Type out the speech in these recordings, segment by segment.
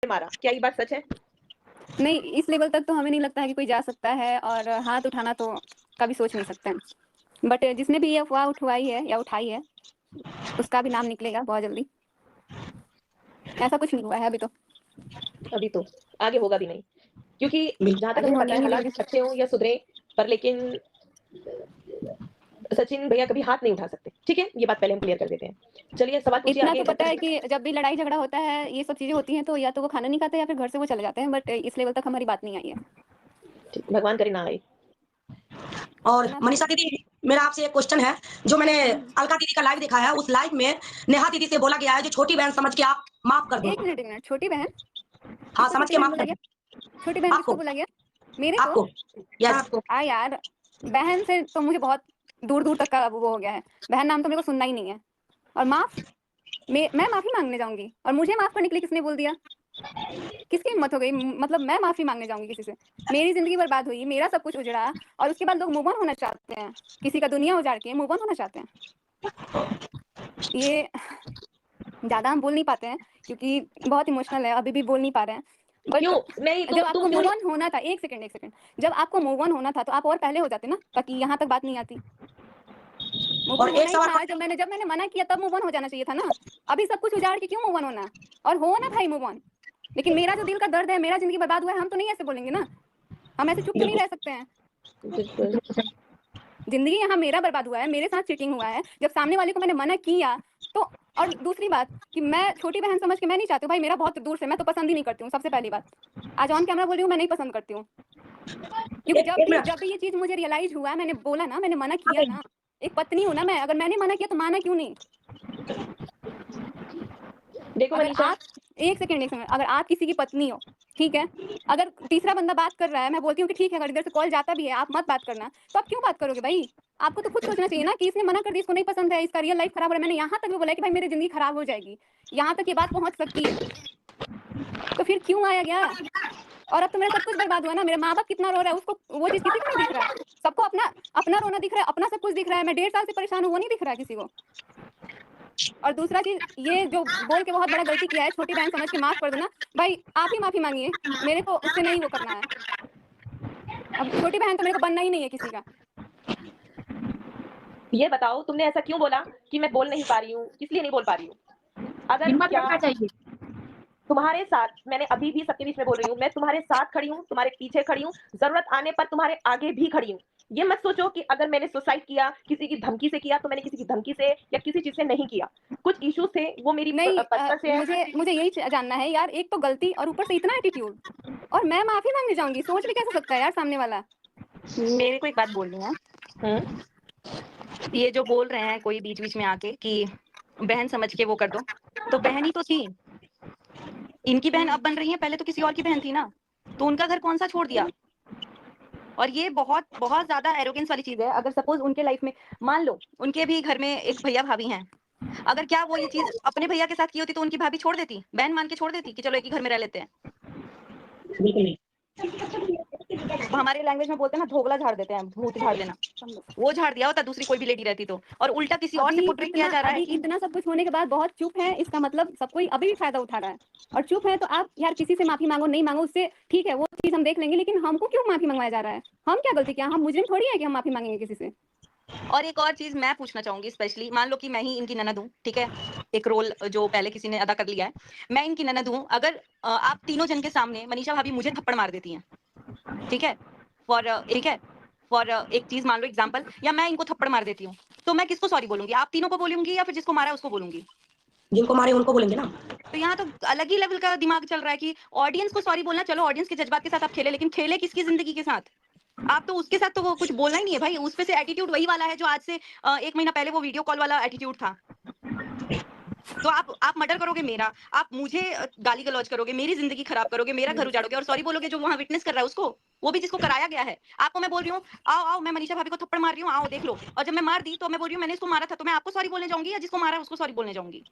मारा, क्या ये बात सच है? नहीं, इस लेवल तक तो हमें नहीं लगता है कि कोई जा सकता है और हाथ उठाना तो कभी सोच नहीं सकते हैं। बट जिसने भी ये अफ़वाह उठवाई है या उठाई है, उसका भी नाम निकलेगा बहुत जल्दी। ऐसा कुछ नहीं हुआ है अभी तो। अभी तो, आगे होगा भी नहीं। क्योंकि जहाँ तक आगे हमें होने पता ही है नहीं हालात देंगे। अच्छे हों या सुधरे, पर लेकिन सचिन भैया कभी हाथ नहीं उठा सकते, ठीक है? ये बात पहले हम क्लियर कर देते हैं। चलिए सवाल पूछिए इतना आगे तो जब पता है तक कि जब भी लड़ाई झगड़ा होता है, ये सब चीज़ें होती हैं तो या तो वो खाना नहीं खाते या फिर घर से वो चले जाते हैं, बट इस लेवल तक हमारी बात नहीं आई है। ठीक, भगवान करे ना आए। और सुना तो मनीषा दीदी, मेरा आपसे एक क्वेश्चन है, जो मैंने अलका दीदी का लाइव देखा है, उस लाइव में नेहा दीदी से बोला गया है, जो छोटी बहन समझ के आप माफ कर दो। 1 मिनट, 1 मिनट। छोटी बहन? हाँ, किसको समझ छोटी के बहन माफ बोला कर गया? दो। छोटी बहन आपको किसको बोला गया? मेरे को? आपको यस। यार, बहन से तो मुझे बहुत दूर-दूर तक का वो हो गया है। बहन नाम तो मेरे को सुनना ही नहीं है। और माफ़? मैं माफ़ी माँगने जाऊँगी और मुझे माफ़ करने के लिए किसने बोल दिया? किसकी हिम्मत हो गई? मतलब मैं माफ़ी माँगने जाऊँगी किसी से? मेरी ज़िंदगी बर्बाद हुई, मेरा सब कुछ उजड़ा और उसके बाद लोग मूव ऑन होना चाहते हैं। किसी का दुनिया उजाड़ के मूव ऑन होना चाहते हैं। ये ज़्यादा हम बोल नहीं पाते हैं क्योंकि बहुत इमोशनल है, अभी भी बोल नहीं पा रहे हैं। बट क्यों? नहीं तो जब आपको तुम क्यों मूव नहीं ऑन होना था, 1 सेकंड, 1 सेकंड। जब आपको मूव ऑन होना था तो आप और पहले हो जाते ना, ताकि यहाँ तक बात नहीं आती। मूव और ऑन एक होना ही सवाल था, जब मैंने मना किया तब मूव ऑन हो जाना चाहिए था ना। अभी सब कुछ उजाड़ के क्यों मूव ऑन होना है? और हो ना भाई मूव ऑन। लेकिन मेरा जो दिल का दर्द है, मेरा ज़िंदगी बर्बाद हुआ है, हम तो नहीं ऐसे बोलेंगे ना। हम ऐसे चुप तो नहीं बिल्कुल रह सकते हैं। बिल्कुल। ज़िंदगी यहाँ मेरा बर्बाद हुआ है, मेरे साथ चीटिंग हुआ है। जब सामने वाले को मैंने मना किया तो और दूसरी बात कि मैं छोटी बहन समझ के मैं नहीं चाहती हूँ भाई, मेरा बहुत दूर से, मैं तो पसंद ही नहीं करती हूँ, सबसे पहली बात। आज ऑन कैमरा बोल रही हूँ, मैं नहीं पसंद करती हूँ। क्योंकि एक एक मिनट जब भी ये चीज़ मुझे रियलाइज़ हुआ, मैंने बोला ना, मैंने मना यहाँ किया पे ना। एक पत्नी हूँ ना मैं, अगर मैंने मना किया तो माना क्यों नहीं? देखो अगर मनीषा, आप 1 सेकंड, 1 सेकंड, अगर आप किसी की पत्नी हो, ठीक है? अगर तीसरा बंदा बात कर रहा है, मैं बोलती हूँ कि ठीक है, अगर इधर से कॉल जाता भी है, आप मत बात करना, तो आप क्यों बात करोगे भाई? आपको तो खुद सोचना चाहिए ना कि इसने मना कर दी, इसको नहीं पसंद है, इसका रियल लाइफ खराब हो रहा है। मैंने यहाँ तक भी बोला है कि भाई मेरी ज़िंदगी खराब हो जाएगी, यहाँ तक ये बात पहुँच सकती है। तो फिर क्यों आया गया? और अब तो मेरा सब कुछ बर्बाद हुआ ना, मेरा माँ-बाप कितना रो रहा है, उसको वो चीज़ किसी को नहीं दिख रहा है। सबको अपना अपना रोना दिख रहा है, अपना सब कुछ दिख रहा है। मैं 1.5 साल से परेशान हूँ, वो नहीं दिख रहा है किसी को। और दूसरा चीज़, ये जो बोल के बहुत बड़ा गलती किया है, छोटी बहन समझ के माफ़ कर दो ना, भाई आप ही माफ़ी माँगिए, मेरे को उससे नहीं वो करना है। अब छोटी बहन तो मेरे को बनना ही नहीं है किसी का। ये बताओ तुमने ऐसा क्यों बोला कि मैं बोल नहीं पा रही हूँ? किस लिए नहीं बोल पा रही हूँ? अगर हिम्मत क्या रखना चाहिए। तुम्हारे साथ, मैंने अभी भी सबके बीच में बोल रही हूँ, मैं तुम्हारे साथ खड़ी हूँ, तुम्हारे पीछे खड़ी हूँ, ज़रूरत आने पर तुम्हारे आगे भी खड़ी हूँ। ये मत सोचो कि अगर मैंने सुसाइड किया, किसी की धमकी से किया, तो मैंने किसी की धमकी से या किसी चीज़ से नहीं किया। कुछ इश्यूज़ थे, वो मेरी नहीं पर्सनल से है। मुझे यही जानना है यार, एक तो गलती और ऊपर से इतना एटीट्यूड, और मैं माफ़ी माँगने जाऊँगी, सोच भी कैसे सकता है यार सामने वाला? मेरे को एक बात बोलनी है। हुँ। ये जो बोल रहे हैं कोई बीच-बीच में आके कि बहन समझ के वो कर दो, तो बहन ही तो थी। इनकी बहन अब बन रही है, पहले तो किसी और की बहन थी ना, तो उनका घर कौन-सा छोड़ दिया? और ये बहुत ज़्यादा एरोगेंस वाली चीज़ है। अगर सपोज़ उनके लाइफ में मान लो उनके भी घर में एक भैया-भाभी हैं, अगर क्या वो ये चीज़ अपने भैया के साथ की होती तो उनकी भाभी छोड़ देती? बहन मान के छोड़ देती कि चलो एक ही घर में रह लेते हैं? बिल्कुल नहीं। हमारे लैंग्वेज में बोलते हैं ना, धोगला झाड़ देते हैं, भूत झाड़ देना। वो झाड़ दिया होता दूसरी कोई भी लेडी रहती तो, और उल्टा किसी और से पोर्ट्रे किया जा रहा है अभी कि इतना सब कुछ होने के बाद बहुत चुप है, इसका मतलब सब कोई अभी भी फ़ायदा उठा रहा है। और चुप है तो आप यार किसी से माफ़ी माँगो, नहीं माँगो, उससे ठीक है, वो चीज़ हम देख लेंगे, लेकिन हमको क्यों माफ़ी मंगवाया जा रहा है? हम क्या गलती किया? हम मुजरिम थोड़ी है कि हम माफ़ी माँगेंगे किसी से। और एक और चीज़ मैं पूछना चाहूँगी स्पेशली, मान लो कि मैं ही इनकी ननद हूँ, ठीक है? एक रोल जो पहले किसी ने अदा कर लिया है। मैं इनकी ननद हूँ, अगर आप तीनों जन के सामने मनीषा भाभी मुझे थप्पड़ मार देती हैं, ठीक है? ठीक है? फॉर एक चीज़ मान लो एग्ज़ाम्पल, या मैं इनको थप्पड़ मार देती हूँ, तो मैं किसको सॉरी बोलूँगी? आप तीनों को बोलूँगी या फिर जिसको मारा है उसको बोलूँगी? जिनको मारे उनको बोलेंगे ना। तो यहाँ तो अलग ही लेवल का दिमाग चल रहा है कि ऑडियंस को सॉरी बोलना, चलो ऑडियंस के जज़्बात के साथ आप खेले, लेकिन खेले किसकी ज़िंदगी के साथ? आप तो उसके साथ तो वो कुछ बोलना ही नहीं है भाई, उसपे से एटीट्यूड वही वाला है जो आज से 1 महीना पहले वो वीडियो कॉल वाला एटीट्यूड था। तो आप मर्डर करोगे मेरा, आप मुझे गाली-गलौज करोगे, मेरी ज़िंदगी खराब करोगे, मेरा घर उजाड़ोगे और सॉरी बोलोगे जो वहाँ विटनेस कर रहा है उसको, वो भी जिसको कराया गया है। आपको मैं बोल रही हूँ, आओ, आओ मैं मनीषा भाभी को थप्पड़ मार रही हूँ, आओ देख लो। और जब मैं मार दी तो मैं बोल रही हूँ मैंने इसको मारा था, तो मैं आपको सॉरी बोलने जाऊँगी या जिसको मारा है उसको सॉरी बोलने जाऊँगी?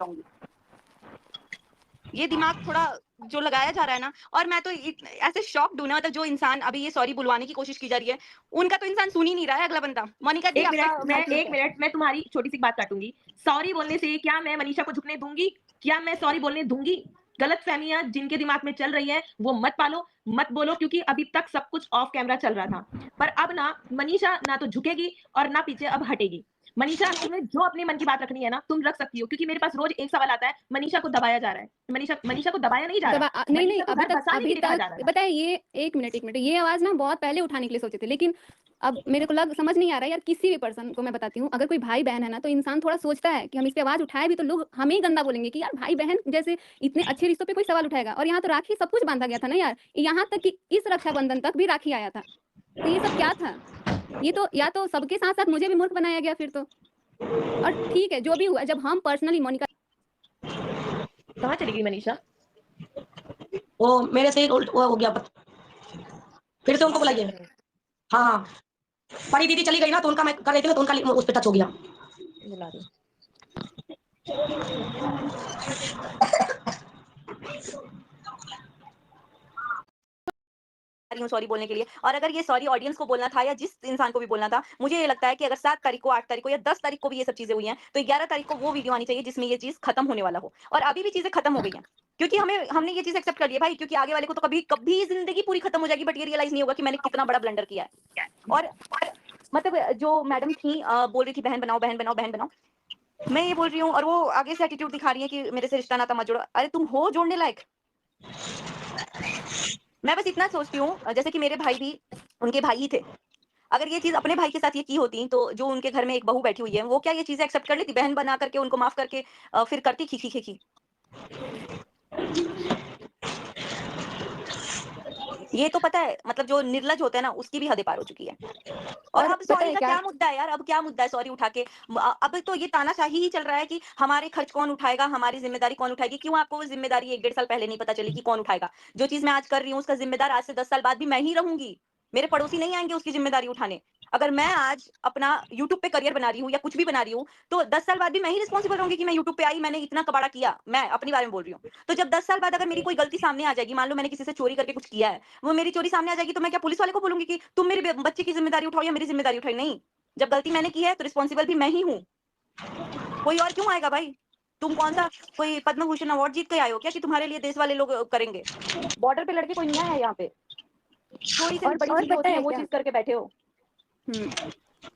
ये दिमाग थोड़ा जो लगाया जा रहा है ना, और मैं तो ऐसे शॉक्ड हूँ ना, मतलब जो इंसान अभी ये सॉरी बुलवाने की कोशिश की जा रही है, उनका तो इंसान सुन ही नहीं रहा है अगला बंदा। मोनिका दी 1 आपका मिनट, मैं माइक म्यूट 1 है। मिनट, मैं तुम्हारी छोटी-सी बात काटूँगी। सॉरी बोलने से क्या मैं मनीषा को झुकने दूँगी? क्या मैं सॉरी बोलने दूँगी? गलतफहमियां जिनके दिमाग में चल रही है वो मत पालो, मत बोलो, क्योंकि अभी तक सब कुछ ऑफ कैमरा चल रहा था। पर अब ना मनीषा ना तो झुकेगी और ना पीछे अब हटेगी। मनीषा, तुम्हें जो अपने मन की बात रखनी है ना तुम रख सकती हो, क्योंकि मेरे पास रोज एक सवाल आता है, मनीषा को दबाया जा रहा है। मनीषा मनीषा को दबाया नहीं जा रहा, नहीं नहीं, मनीषा को घर बसाने के लिए कहा जा रहा है। पता है, ये एक मिनट, ये आवाज ना बहुत पहले उठाने के लिए सोचे थे, लेकिन अब मेरे को समझ नहीं आ रहा है यार। किसी भी पर्सन को मैं बताती हूँ, अगर कोई भाई बहन है ना तो इंसान थोड़ा सोचता है कि हम इस पे आवाज उठाए भी तो लोग हमें ही गंदा बोलेंगे कि यार भाई बहन जैसे इतने अच्छे रिश्तों पे कोई सवाल उठाएगा। और यहाँ तो राखी सब कुछ बांधा गया था ना यार, यहाँ तक कि इस रक्षाबंधन तक भी राखी आया था। तो ये सब क्या था? ये तो या तो सबके साथ साथ मुझे भी मूर्ख बनाया गया फिर तो। और ठीक है, जो भी हुआ, जब हम पर्सनली मोनिका कहाँ चली गई मनीषा? वो मेरे से वो हो गया, फिर से उनको बुलाइए। हाँ, बड़ी दीदी चली गई ना तो उनका मैं कर रही थी तो उनका उस पे टच हो गया। बुला रही। रही हूँ सॉरी बोलने के लिए। और अगर ये सॉरी ऑडियंस को बोलना था या जिस इंसान को भी बोलना था, मुझे ये लगता है कि अगर 7 तारीख को, 8 तारीख को या 10 तारीख को भी ये सब चीजें हुई हैं, तो 11 तारीख को वो वीडियो आनी चाहिए जिसमें ये चीज खत्म होने वाला हो। और अभी भी चीजें खत्म हो गई हैं, क्योंकि हमने ये चीज एक्सेप्ट कर लिया भाई, क्योंकि आगे वाले को तो कभी कभी जिंदगी पूरी खत्म हो जाएगी, बट ये रियलाइज नहीं होगा कि मैंने कितना बड़ा ब्लंडर किया है। और मतलब जो मैडम थी बोल रही थी बहन बनाओ बहन बनाओ बहन बनाओ, मैं ये बोल रही हूँ और वो आगे से एटीट्यूड दिखा रही है कि मेरे से रिश्ता नाता मत जोड़ो। अरे तुम हो जोड़ने लायक? मैं बस इतना सोचती हूँ, जैसे कि मेरे भाई भी उनके भाई ही थे, अगर ये चीज अपने भाई के साथ ये की होती तो जो उनके घर में एक बहू बैठी हुई है वो क्या ये चीजें एक्सेप्ट कर लेती? बहन बना करके उनको माफ करके फिर करती खीखी खीखी? ये तो पता है, मतलब जो निर्लज होता है ना उसकी भी हदें पार हो चुकी है। और अब पता सॉरी है का क्या, क्या मुद्दा है यार? अब क्या मुद्दा है सॉरी उठा के? अब तो ये तानाशाही ही चल रहा है कि हमारे खर्च कौन उठाएगा, हमारी जिम्मेदारी कौन उठाएगी। क्यों आपको वो जिम्मेदारी 1 डेढ़ साल पहले नहीं पता चली कि कौन उठाएगा? जो चीज मैं आज कर रही हूँ उसका जिम्मेदार आज से 10 साल बाद भी मैं ही रहूंगी, मेरे पड़ोसी नहीं आएंगे उसकी जिम्मेदारी उठाने। अगर मैं आज अपना यूट्यूब पे करियर बना रही हूँ या कुछ भी बना रही हूँ, तो 10 साल बाद भी मैं ही रिस्पॉन्सिबल रहूंगी कि मैं यूट्यूब पे आई, मैंने इतना कबाड़ा किया। मैं अपने बारे में बोल रही हूँ। तो जब 10 साल बाद अगर मेरी कोई गलती सामने आ जाएगी, मान लो मैंने किसी से चोरी करके कुछ किया है, वो मेरी चोरी सामने आ जाएगी, तो मैं क्या पुलिस वाले को बोलूंगी कि तुम मेरे बच्चे की जिम्मेदारी उठाओ या मेरी जिम्मेदारी उठाई? नहीं, जब गलती मैंने की है तो रिस्पॉन्सिबल भी मैं ही हूँ, कोई और क्यों आएगा भाई? तुम कौन सा कोई पद्म भूषण अवार्ड जीत के आए हो क्या कि तुम्हारे लिए देश वाले लोग करेंगे? बॉर्डर पे लड़के कोई नहीं आया है यहाँ पे, थोड़ी सी बड़ी चीजें होती है वो चीज करके बैठे हो।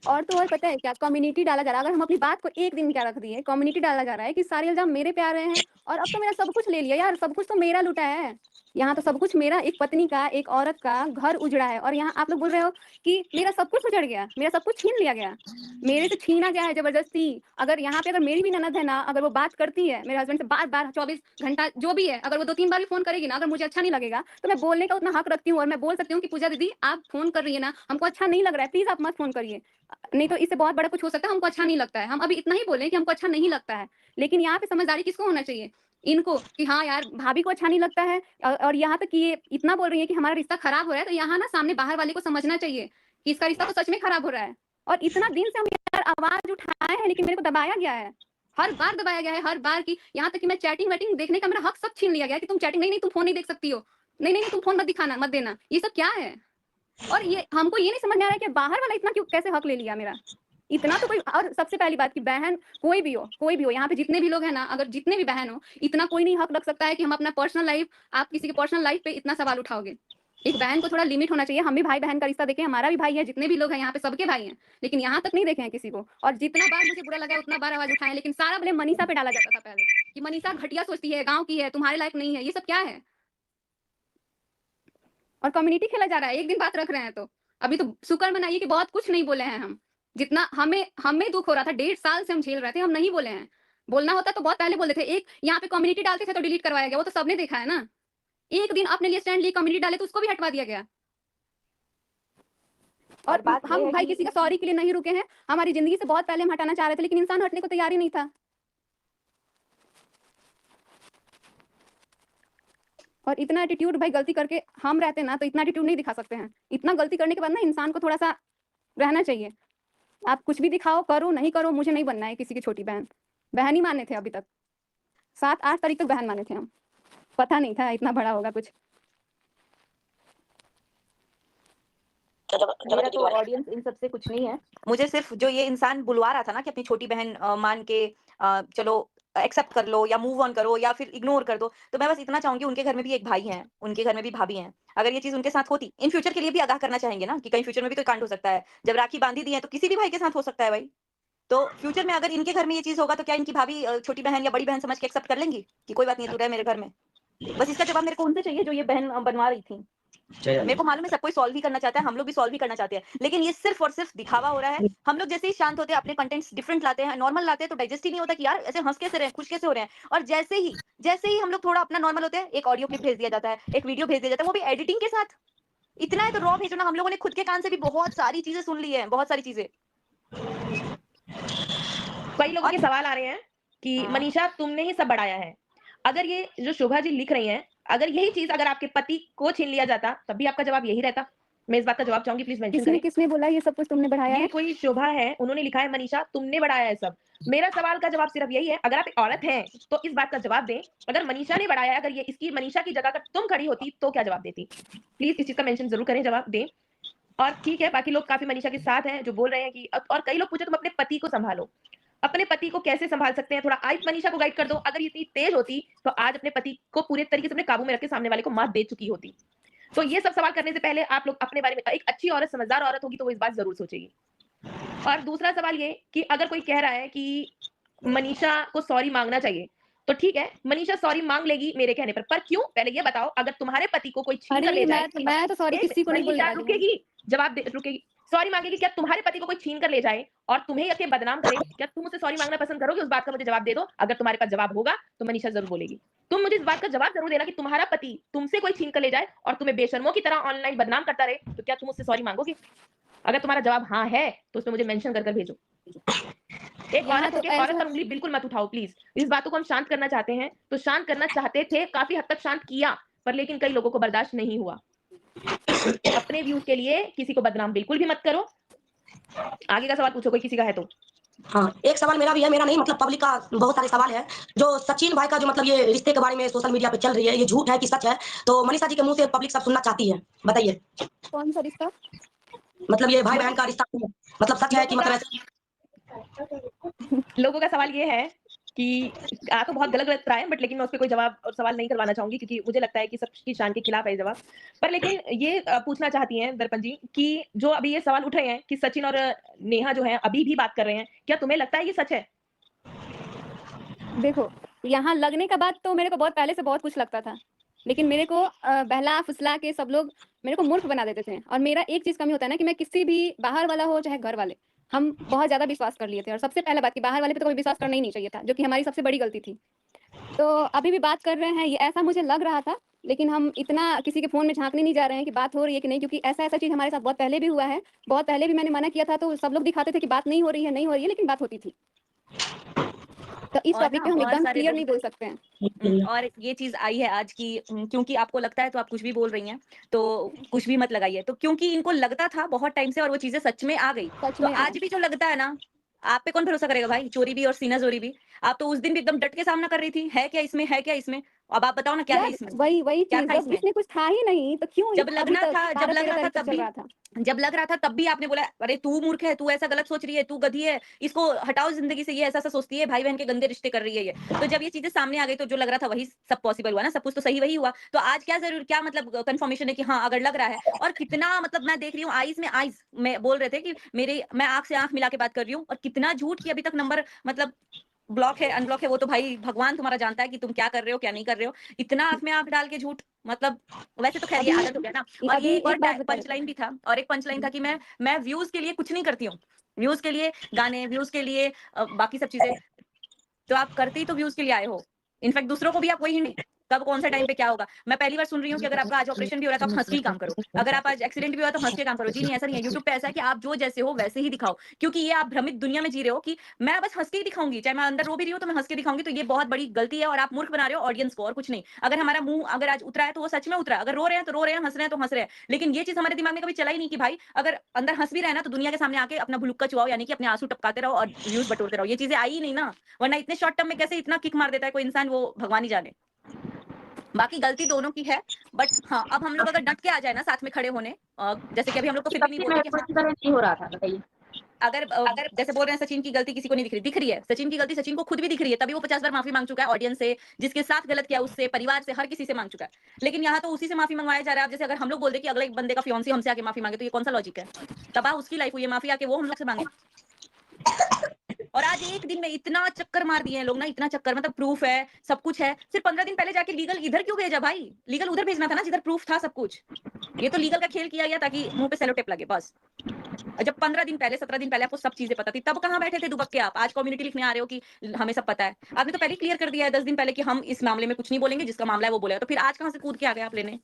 और पता है क्या, कम्युनिटी डाला जा रहा है। अगर हम अपनी बात को एक दिन क्या रख दिए, कम्युनिटी डाला जा रहा है कि सारे इल्जाम मेरे पे आ रहे हैं। और अब तो मेरा सब कुछ ले लिया यार, सब कुछ तो मेरा लुटा है। यहाँ तो सब कुछ मेरा, एक पत्नी का, एक औरत का घर उजड़ा है, और यहाँ आप लोग बोल रहे हो कि मेरा सब कुछ उजड़ गया, मेरा सब कुछ छीन लिया गया। मेरे से छीना गया है जबरदस्ती। अगर यहाँ पे अगर मेरी भी ननद है ना, अगर वो बात करती है मेरे हस्बैंड से बार बार 24 घंटा जो भी है, अगर वो 2-3 बार भी फोन करेगी ना, अगर मुझे अच्छा नहीं लगेगा तो मैं बोलने का उतना हक रखती हूँ, और मैं बोल सकती हूँ कि पूजा दीदी आप फोन कर रही है ना, हमको अच्छा नहीं लग रहा है, प्लीज आप मत फोन करिए, नहीं तो इससे बहुत बड़ा कुछ हो सकता है, हमको अच्छा नहीं लगता है। हम अभी इतना ही बोले कि हमको अच्छा नहीं लगता है। लेकिन यहाँ पे समझदारी किसको होना चाहिए? इनको, कि हाँ यार भाभी को अच्छा नहीं लगता है, और यहाँ तक कि ये इतना बोल रही है कि हमारा रिश्ता खराब हो रहा है, तो यहाँ ना सामने बाहर वाले को समझना चाहिए कि इसका रिश्ता तो सच में खराब हो रहा है। और इतना दिन से हम यार आवाज उठाए हैं, लेकिन मेरे को दबाया गया है, हर बार दबाया गया है, हर बार की, यहाँ तक कि मैं चैटिंग वेटिंग देखने का मेरा हक सब छीन लिया गया कि तुम चैटिंग नहीं, तुम फोन नहीं देख सकती हो, नहीं तुम फोन मत दिखाना, मत देना। ये सब क्या है? और ये हमको ये नहीं समझ में आ रहा है कि बाहर वाला इतना क्यों, कैसे हक ले लिया मेरा, इतना तो कोई। और सबसे पहली बात कि बहन कोई भी हो, यहाँ पे जितने भी लोग हैं ना, अगर जितने भी बहन हो, इतना कोई नहीं हक रख सकता है कि हम अपना पर्सनल लाइफ, आप किसी के पर्सनल लाइफ पे इतना सवाल उठाओगे। एक बहन को थोड़ा लिमिट होना चाहिए। हम भी भाई बहन का रिश्ता देखें, हमारा भी भाई है, जितने भी लोग हैं यहाँ पे सबके भाई हैं, लेकिन यहाँ तक नहीं देखे हैं किसी को। और जितना बार मुझे बुरा लगा उतना बार आवाज उठाए, लेकिन सारा ब्लेम मनीषा पे डाला जाता था पहले कि मनीषा घटिया सोचती है, गाँव की है, तुम्हारे लायक नहीं है। ये सब क्या है? और कम्युनिटी खेला जा रहा है, एक दिन बात रख रहे हैं तो अभी तो शुक्र मनाइए कि बहुत कुछ नहीं बोले हैं हम। जितना हमें दुख हो रहा था, 1.5 साल से हम झेल रहे थे, हम नहीं बोले हैं। बोलना होता तो बहुत पहले बोलते थे। एक यहाँ पे कम्युनिटी डालते थे तो डिलीट करवाया गया, वो तो सबने देखा है ना। एक दिन अपने लिए स्टैंड लिए कम्युनिटी डाले तो उसको भी हटवा दिया गया। और हम भाई किसी का सॉरी के लिए नहीं रुके हैं, हमारी जिंदगी से बहुत पहले हम हटाना चाह रहे थे, लेकिन इंसान हटने को तैयार ही नहीं था। और इतना एटीट्यूड भाई, गलती करके हम रहते ना तो इतना एटीट्यूड नहीं दिखा सकते हैं। इतना गलती करने के बाद ना इंसान को थोड़ा सा रहना चाहिए। आप कुछ भी दिखाओ, करो नहीं करो, मुझे नहीं बनना है किसी की छोटी बहन। बहन ही माने थे अभी तक, 7-8 तारीख तक बहन माने थे हम, पता नहीं था इतना बड़ा होगा कुछ। मेरा तो ऑडियंस इन सब से कुछ नहीं है, मुझे सिर्फ जो ये इंसान बुलवा रहा था ना कि अपनी छोटी बहन मान के चलो एक्सेप्ट कर लो या मूव ऑन करो या फिर इग्नोर कर दो। तो मैं बस इतना चाहूंगी, उनके घर में भी एक भाई है, उनके घर में भी भाभी हैं, अगर ये चीज उनके साथ होती, इन फ्यूचर के लिए भी आगाह करना चाहेंगे ना कि कहीं फ्यूचर में भी कोई कांड हो सकता है। जब राखी बांधी दी है तो किसी भी भाई के साथ हो सकता है भाई। तो फ्यूचर में अगर इनके घर में ये चीज होगा तो क्या इनकी भाभी छोटी बहन या बड़ी बहन समझ के एक्सेप्ट कर लेंगी कि कोई बात नहीं, तू रह मेरे घर में? बस इसका जवाब मेरे को उनसे चाहिए जो ये बहन बनवा रही थी। मेरे को मालूम है सब कोई सॉल्व भी करना चाहता है, हम लोग भी सॉल्व भी करना चाहते हैं, लेकिन ये सिर्फ और सिर्फ दिखावा हो रहा है। हम लोग जैसे ही शांत होते हैं, अपने कंटेंट्स डिफरेंट लाते हैं, नॉर्मल लाते हैं, तो डाइजेस्ट ही नहीं होता कि यार ऐसे हंस कैसे रहे हैं, खुश कैसे हो रहे हैं। और जैसे ही हम लोग थोड़ा अपना नॉर्मल होते हैं, एक ऑडियो क्लिप भेज दिया जाता है, एक वीडियो भेज दिया जाता है, वो भी एडिटिंग के साथ। इतना है तो रॉ भेजो ना। हम लोगों ने खुद के कान से भी बहुत सारी चीजें सुन ली है, बहुत सारी चीजें। कई लोगों के सवाल आ रहे हैं कि हाँ। मनीषा तुमने ही सब बढ़ाया है। अगर ये जो शोभा जी लिख रही हैं, अगर यही चीज अगर आपके पति को छीन लिया जाता, तब भी आपका जवाब यही रहता। मैं इस बात का जवाब चाहूंगी, प्लीज मेंशन किसने करें। किसने बोला ये सब कुछ तुमने बढ़ाया ये है? कोई शोभा है, उन्होंने लिखा है मनीषा तुमने बढ़ाया है सब। मेरा सवाल का जवाब सिर्फ यही है, अगर आप एक औरत हैं तो इस बात का जवाब दें। अगर मनीषा ने बढ़ाया है, अगर ये इसकी मनीषा की जगह अगर तुम खड़ी होती तो क्या जवाब देती? प्लीज इस चीज का मेंशन जरूर करें, जवाब दें। और ठीक है, बाकी लोग काफी मनीषा के साथ हैं जो बोल रहे हैं कि, और कई लोग पूछे तुम अपने पति को संभालो, अपने पति को कैसे संभाल सकते हैं, थोड़ा आज मनीषा को गाइड कर दो। अगर ये इतनी तेज होती तो आज अपने पति को पूरे तरीके से अपने काबू में रख के सामने वाले को मात दे चुकी होती। तो ये सब सवाल करने से पहले आप लोग अपने बारे में, एक अच्छी औरत, समझदार औरत होगी तो वो इस बात जरूर सोचेगी। और दूसरा सवाल ये कि अगर कोई कह रहा है कि मनीषा को सॉरी मांगना चाहिए, तो ठीक है, मनीषा सॉरी मांग लेगी मेरे कहने पर क्यों? पहले ये बताओ, अगर तुम्हारे पति को कोई छीन कर ले अरे जाए, मैं तो सॉरी किसी को नहीं बोलने मनीषा वाली हूँ। रुकेगी, जवाब दे, रुकेगी, सॉरी मांगेगी। क्या तुम्हारे पति को कोई छीन कर ले जाए और तुम्हें आके बदनाम करे, क्या तुम उसे सॉरी मांगना पसंद करोगे? उस बात का मुझे जवाब दे दो। अगर तुम्हारे पास जवाब होगा तो मनीषा जरूर बोलेगी। तुम मुझे इस बात का जवाब जरूर देना कि तुम्हारा पति तुमसे कोई छीन कर ले जाए और तुम्हें बेशर्मों की तरह ऑनलाइन बदनाम करता रहे, तो क्या तुम उससे सॉरी मांगोगे? अगर तुम्हारा जवाब हाँ है तो उसमें मुझे मेंशन कर भेजो। एक यहाँ औरत तो होके औरत पर उंगली बिल्कुल मत उठाओ प्लीज। इस बातों को हम शांत करना चाहते हैं, तो शांत करना चाहते थे, काफी हद तक शांत किया, पर लेकिन कई लोगों को बर्दाश्त नहीं हुआ। अपने व्यूज के लिए किसी को बदनाम बिल्कुल भी मत करो। आगे का सवाल पूछो, कोई किसी का है तो। हाँ, एक सवाल मेरा भी है, मेरा नहीं, मतलब पब्लिक का बहुत सारे सवाल है। जो सचिन भाई का जो मतलब ये रिश्ते के बारे में सोशल मीडिया पे चल रही है, ये झूठ है कि सच है? तो मनीषा जी के मुंह से पब्लिक सब सुनना चाहती है, बताइए। कौन सा रिश्ता? मतलब ये भाई बहन का रिश्ता मतलब सच है कि मतलब ऐसे? लोगों का सवाल ये है कि तो बहुत गलत लग रहा है, बट लेकिन मैं उस पर कोई जवाब और सवाल नहीं करवाना चाहूंगी, क्योंकि मुझे लगता है कि सबकी शान के खिलाफ है जवाब। पर लेकिन ये पूछना चाहती हैं दर्पण जी कि जो अभी ये सवाल उठ रहे हैं कि सचिन और नेहा जो है अभी भी बात कर रहे हैं, क्या तुम्हें लगता है ये सच है? देखो, यहाँ लगने का बाद तो मेरे को बहुत पहले से बहुत कुछ लगता था, लेकिन मेरे को बहला फुसला के सब लोग मेरे को मूर्ख बना देते थे। और मेरा एक चीज कमी होता है ना कि मैं किसी भी बाहर वाला हो चाहे घर वाले, हम बहुत ज्यादा विश्वास कर लिए थे। और सबसे पहला बात कि बाहर वाले पे तो कोई विश्वास करना ही नहीं चाहिए था, जो कि हमारी सबसे बड़ी गलती थी। तो अभी भी बात कर रहे हैं, ये ऐसा मुझे लग रहा था, लेकिन हम इतना किसी के फोन में झांकने नहीं जा रहे हैं कि बात हो रही है कि नहीं, क्योंकि ऐसा चीज हमारे साथ बहुत पहले भी हुआ है। बहुत पहले भी मैंने मना किया था तो सब लोग दिखाते थे कि बात नहीं हो रही है, लेकिन बात होती थी। तो इस और टॉपिक ना पे हम बहुत एकदम सारे क्लियर लोग नहीं बोल सकते हैं। और ये चीज आई है आज की, क्योंकि आपको लगता है तो आप कुछ भी बोल रही हैं, तो कुछ भी मत लगाइए। तो क्योंकि इनको लगता था बहुत टाइम से और वो चीजें सच में आ गई, सच तो में आज भी जो लगता है ना, आप पे कौन भरोसा करेगा भाई? चोरी भी और सीना जोरी भी। आप तो उस दिन भी एकदम डट के सामना कर रही थी, है क्या इसमें, है क्या इसमें? अब आप बताओ ना क्या है यार इसमें, वही क्या चीज, था जब इसमें? इसमें कुछ था ही नहीं तो क्यों जब अभी लगना तक था, जब तारक लग मेहता रहा का था रिश्ता तब चल भी, रहा था? जब लग रहा था तब भी आपने बोला अरे तू मूर्ख है, तू ऐसा गलत सोच रही है, तू गधी है, इसको हटाओ जिंदगी से, ये ऐसा ऐसा सोचती है, भाई बहन के गंदे रिश्ते कर रही है ये। तो जब ये चीजें सामने आ गई तो जो लग रहा था वही सब पॉसिबल हुआ ना, सब कुछ तो सही वही हुआ। तो आज क्या जरूर, क्या मतलब कंफर्मेशन है कि हाँ अगर लग रहा है। और कितना मतलब मैं देख रही हूँ आईज में आईज में बोल रहे थे कि मेरे, मैं आंख से आंख मिला के बात कर रही हूँ, और कितना झूठ की अभी तक नंबर मतलब ब्लॉक है अनब्लॉक है, वो तो भाई भगवान तुम्हारा जानता है कि तुम क्या कर रहे हो क्या नहीं कर रहे हो। इतना आंख में आंख डाल के झूठ, मतलब वैसे तो खैर ये अभी आदत हो गया ना। और अभी ये एक और एक बात बता पंच लाइन भी था, और एक पंच लाइन था कि मैं व्यूज के लिए कुछ नहीं करती हूँ, व्यूज के लिए गाने, व्यूज के लिए बाकी सब चीजें। तो आप करते ही तो व्यूज के लिए आए हो। इनफैक्ट दूसरों को भी आप वही हिंट, कब कौन सा टाइम पे क्या होगा। मैं पहली बार सुन रही हूँ कि अगर आपका आज ऑपरेशन भी हो रहा है तो आप हंस के ही काम करो, अगर आप आज एक्सीडेंट भी हुआ तो हंस के काम करो। जी नहीं, ऐसा नहीं है। यूट्यूब पे ऐसा है कि आप जो जैसे हो वैसे ही दिखाओ, क्योंकि ये आप भ्रमित दुनिया में जी रहे हो कि मैं बस हंस के ही दिखाऊंगी, चाहे मैं अंदर रो भी रही हूँ तो मैं हंस के दिखाऊंगी। तो ये बहुत बड़ी गलती है और आप मूर्ख बना रहे हो ऑडियंस को, और कुछ नहीं। अगर हमारा मुंह अगर आज उतरा है तो वो सच में उतरा, अगर रो रहे हैं तो रो रहे हैं, हंस रहे हैं तो हंस रहे हैं। लेकिन ये चीज हमारे दिमाग में कभी चला ही नहीं कि भाई अगर अंदर हंस भी रहे ना तो दुनिया के सामने आके अपना भुलुक्का चुआओ, यानी कि अपने आंसू टपकाते रहो और व्यूज बटोरते रहो। ये चीजें आई ही नहीं ना, वरना इतने शॉर्ट टर्म में कैसे इतना किक मार देता है कोई इंसान, वो भगवान ही जाने। बाकी गलती दोनों की है, बट हाँ अब हम लोग अगर डट के आ जाए ना साथ में खड़े होने, जैसे कि अभी हम लोग को फिर भी नहीं बोलते कि हाँ नहीं हो रहा था, बताइए। अगर जैसे बोल रहे हैं सचिन की गलती किसी को नहीं दिख रही है, सचिन की गलती सचिन को खुद भी दिख रही है, तभी वो 50 बार माफी मांग चुका है ऑडियंस से, जिसके साथ गलत किया उससे, परिवार से, हर किसी से मांग चुका है। लेकिन यहाँ तो उसी से माफी मंगवाया जा रहा है। अब जैसे अगर हम लोग बोल दे कि अगले एक बंदे का फियांसी हमसे आके माफी मांगे, तो ये कौन सा लॉजिक है? तबाह उसकी लाइफ हुई है, माफी आके वो हम लोग से मांगे। और आज एक दिन में इतना चक्कर मार दिए हैं लोग ना, इतना चक्कर, मतलब प्रूफ है, सब कुछ है, सिर्फ 15 दिन पहले जाके लीगल इधर क्यों भेजा भाई? लीगल उधर भेजना था ना जिधर प्रूफ था सब कुछ। ये तो लीगल का खेल किया गया ताकि मुंह पे सेलो टेप लगे बस। और जब 15 दिन पहले, 17 दिन पहले आपको सब चीजें पता थी, तब कहाँ बैठे थे दुबक के आप? आज कम्युनिटी लिखने आ रहे हो कि हमें सब पता है। आपने तो पहले क्लियर कर दिया है 10 दिन पहले कि हम इस मामले में कुछ नहीं बोलेंगे, जिसका मामला है वो बोलेगा। तो फिर आज कहाँ से कूद के आ गए आप लेने?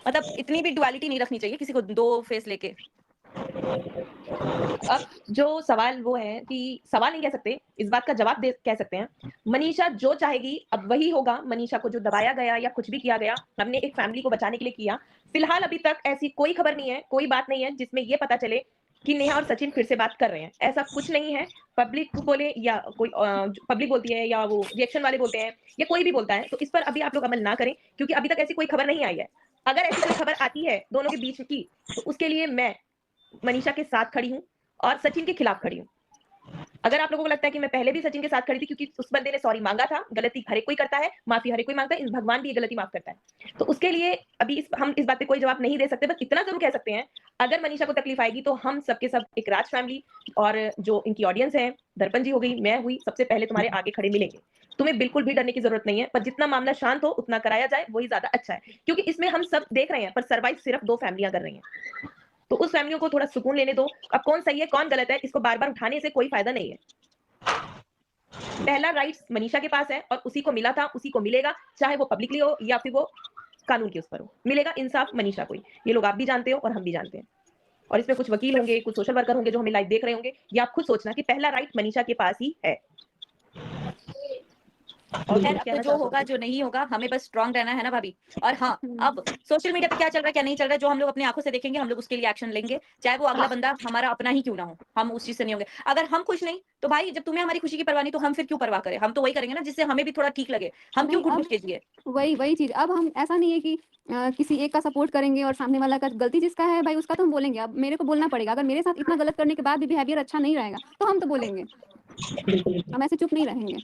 मतलब इतनी भी डुअलिटी नहीं रखनी चाहिए किसी को, दो फेस लेके। अब जो सवाल वो है कि सवाल नहीं कह सकते, इस बात का जवाब दे कह सकते हैं। मनीषा जो चाहेगी अब वही होगा। मनीषा को जो दबाया गया या कुछ भी किया गया, हमने एक फैमिली को बचाने के लिए किया। फिलहाल अभी तक ऐसी कोई खबर नहीं है, कोई बात नहीं है जिसमें ये पता चले कि नेहा और सचिन फिर से बात कर रहे हैं। ऐसा कुछ नहीं है। पब्लिक बोले या कोई पब्लिक बोलती है या वो रिएक्शन वाले बोलते हैं या कोई भी बोलता है, तो इस पर अभी आप लोग अमल ना करें, क्योंकि अभी तक ऐसी कोई खबर नहीं आई है। अगर ऐसी कोई खबर आती है दोनों के बीच की, तो उसके लिए मैं मनीषा के साथ खड़ी हूँ और सचिन के खिलाफ खड़ी हूँ। अगर आप लोगों को लगता है कि मैं पहले भी सचिन के साथ खड़ी थी, क्योंकि उस बंदे ने सॉरी मांगा था, गलती हर एक कोई करता है, माफी हर एक कोई मांगता है, भगवान भी ये गलती माफ करता है, तो उसके लिए अभी हम इस बात पे कोई जवाब नहीं दे सकते। बस इतना जरूर कह सकते हैं, अगर मनीषा को तकलीफ आएगी तो हम सबके सब एक राज फैमिली और जो इनकी ऑडियंस है, दर्पण जी हो गई, मैं हुई, सबसे पहले तुम्हारे आगे खड़े मिलेंगे। तुम्हें बिल्कुल भी डरने की जरूरत नहीं है, पर जितना मामला शांत हो उतना कराया जाए वही ज्यादा अच्छा है, क्योंकि इसमें हम सब देख रहे हैं, पर सर्वाइव सिर्फ 2 फैमिलियां कर रही हैं। तो उस फैमिलियों को थोड़ा सुकून लेने दो। अब कौन सही है कौन गलत है, इसको बार बार उठाने से कोई फायदा नहीं है। पहला राइट्स मनीषा के पास है और उसी को मिला था, उसी को मिलेगा, चाहे वो पब्लिकली हो या फिर वो कानून के उस पर हो। मिलेगा इंसाफ मनीषा को ही। ये लोग आप भी जानते हो और हम भी जानते हैं। और इसमें कुछ वकील होंगे, कुछ सोशल वर्कर होंगे जो हमें लाइव देख रहे होंगे। ये आप खुद सोचना कि पहला राइट मनीषा के पास ही है। और खैर, अब तो जो होगा जो नहीं होगा, हमें बस स्ट्रांग रहना है ना भाभी। और हाँ, अब सोशल मीडिया पे क्या चल रहा है क्या नहीं चल रहा है, जो हम लोग अपनी आंखों से देखेंगे, हम लोग उसके लिए एक्शन लेंगे, चाहे वो अगला बंदा हमारा अपना ही क्यों ना हो। हम उस चीज से नहीं होंगे। अगर हम खुश नहीं, तो भाई जब तुम्हें हमारी खुशी की परवाह नहीं, तो हम फिर क्यों परवाह करें? हम तो वही करेंगे ना जिससे हमें भी थोड़ा ठीक लगे। हम क्यों घुट घुट के जिए? वही चीज। अब हम ऐसा नहीं है कि किसी एक का सपोर्ट करेंगे और सामने वाला का गलती जिसका है भाई उसका तो हम बोलेंगे। अब मेरे को बोलना पड़ेगा, अगर मेरे साथ इतना गलत करने के बाद भी बिहेवियर अच्छा नहीं रहेगा तो हम तो बोलेंगे, हम ऐसे चुप नहीं रहेंगे।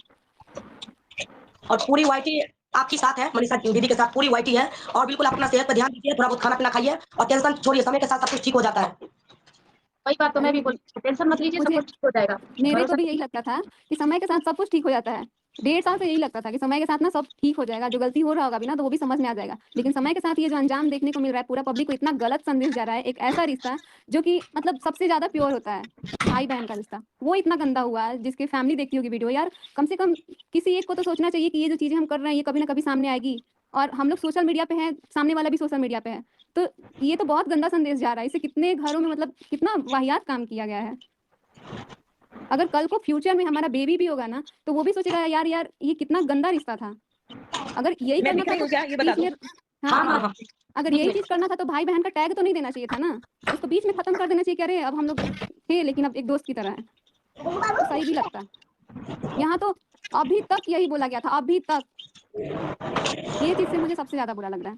और पूरी वाइटी आपके साथ है, मनीषा दीदी के साथ पूरी वाइटी है। और बिल्कुल आप अपना सेहत पर ध्यान दीजिए, थोड़ा बहुत खाना पीना खाइए और टेंशन छोड़िए, समय के साथ सब कुछ ठीक हो जाता है। वही बात तो मैं भी बोलती, टेंशन मत लीजिए, सब कुछ ठीक हो जाएगा। मेरे को भी यही लगता था कि समय के साथ सब कुछ ठीक हो जाता है। 1.5 साल से यही लगता था कि समय के साथ ना सब ठीक हो जाएगा, जो गलती हो रहा होगा भी ना तो वो भी समझ में आ जाएगा। लेकिन समय के साथ ये जो अंजाम देखने को मिल रहा है, पूरा पब्लिक को इतना गलत संदेश जा रहा है। एक ऐसा रिश्ता जो कि मतलब सबसे ज्यादा प्योर होता है, भाई बहन का रिश्ता, वो इतना गंदा हुआ है। जिसके फैमिली देखती होगी वीडियो, यार कम से कम किसी एक को तो सोचना चाहिए कि ये जो चीजें हम कर रहे हैं ये कभी ना कभी सामने आएगी। और हम लोग सोशल मीडिया पे हैं, सामने वाला भी सोशल मीडिया पे है, तो ये तो बहुत गंदा संदेश जा रहा है। इससे कितने घरों में मतलब कितना वाहियात काम किया गया है। अगर कल को फ्यूचर में हमारा बेबी भी होगा ना, तो वो भी सोचेगा यार ये कितना गंदा रिश्ता था। अगर यही करना था तो क्या ये बता दो। हाँ, अगर यही चीज करना था तो भाई बहन का टैग तो नहीं देना चाहिए था ना, उसको बीच में खत्म कर देना चाहिए कि अरे अब हम लोग थे लेकिन अब एक दोस्त की तरह है, तो सही भी लगता। यहाँ तो अभी तक यही बोला गया था, अभी तक। ये चीज से मुझे सबसे ज्यादा बुरा लग रहा है।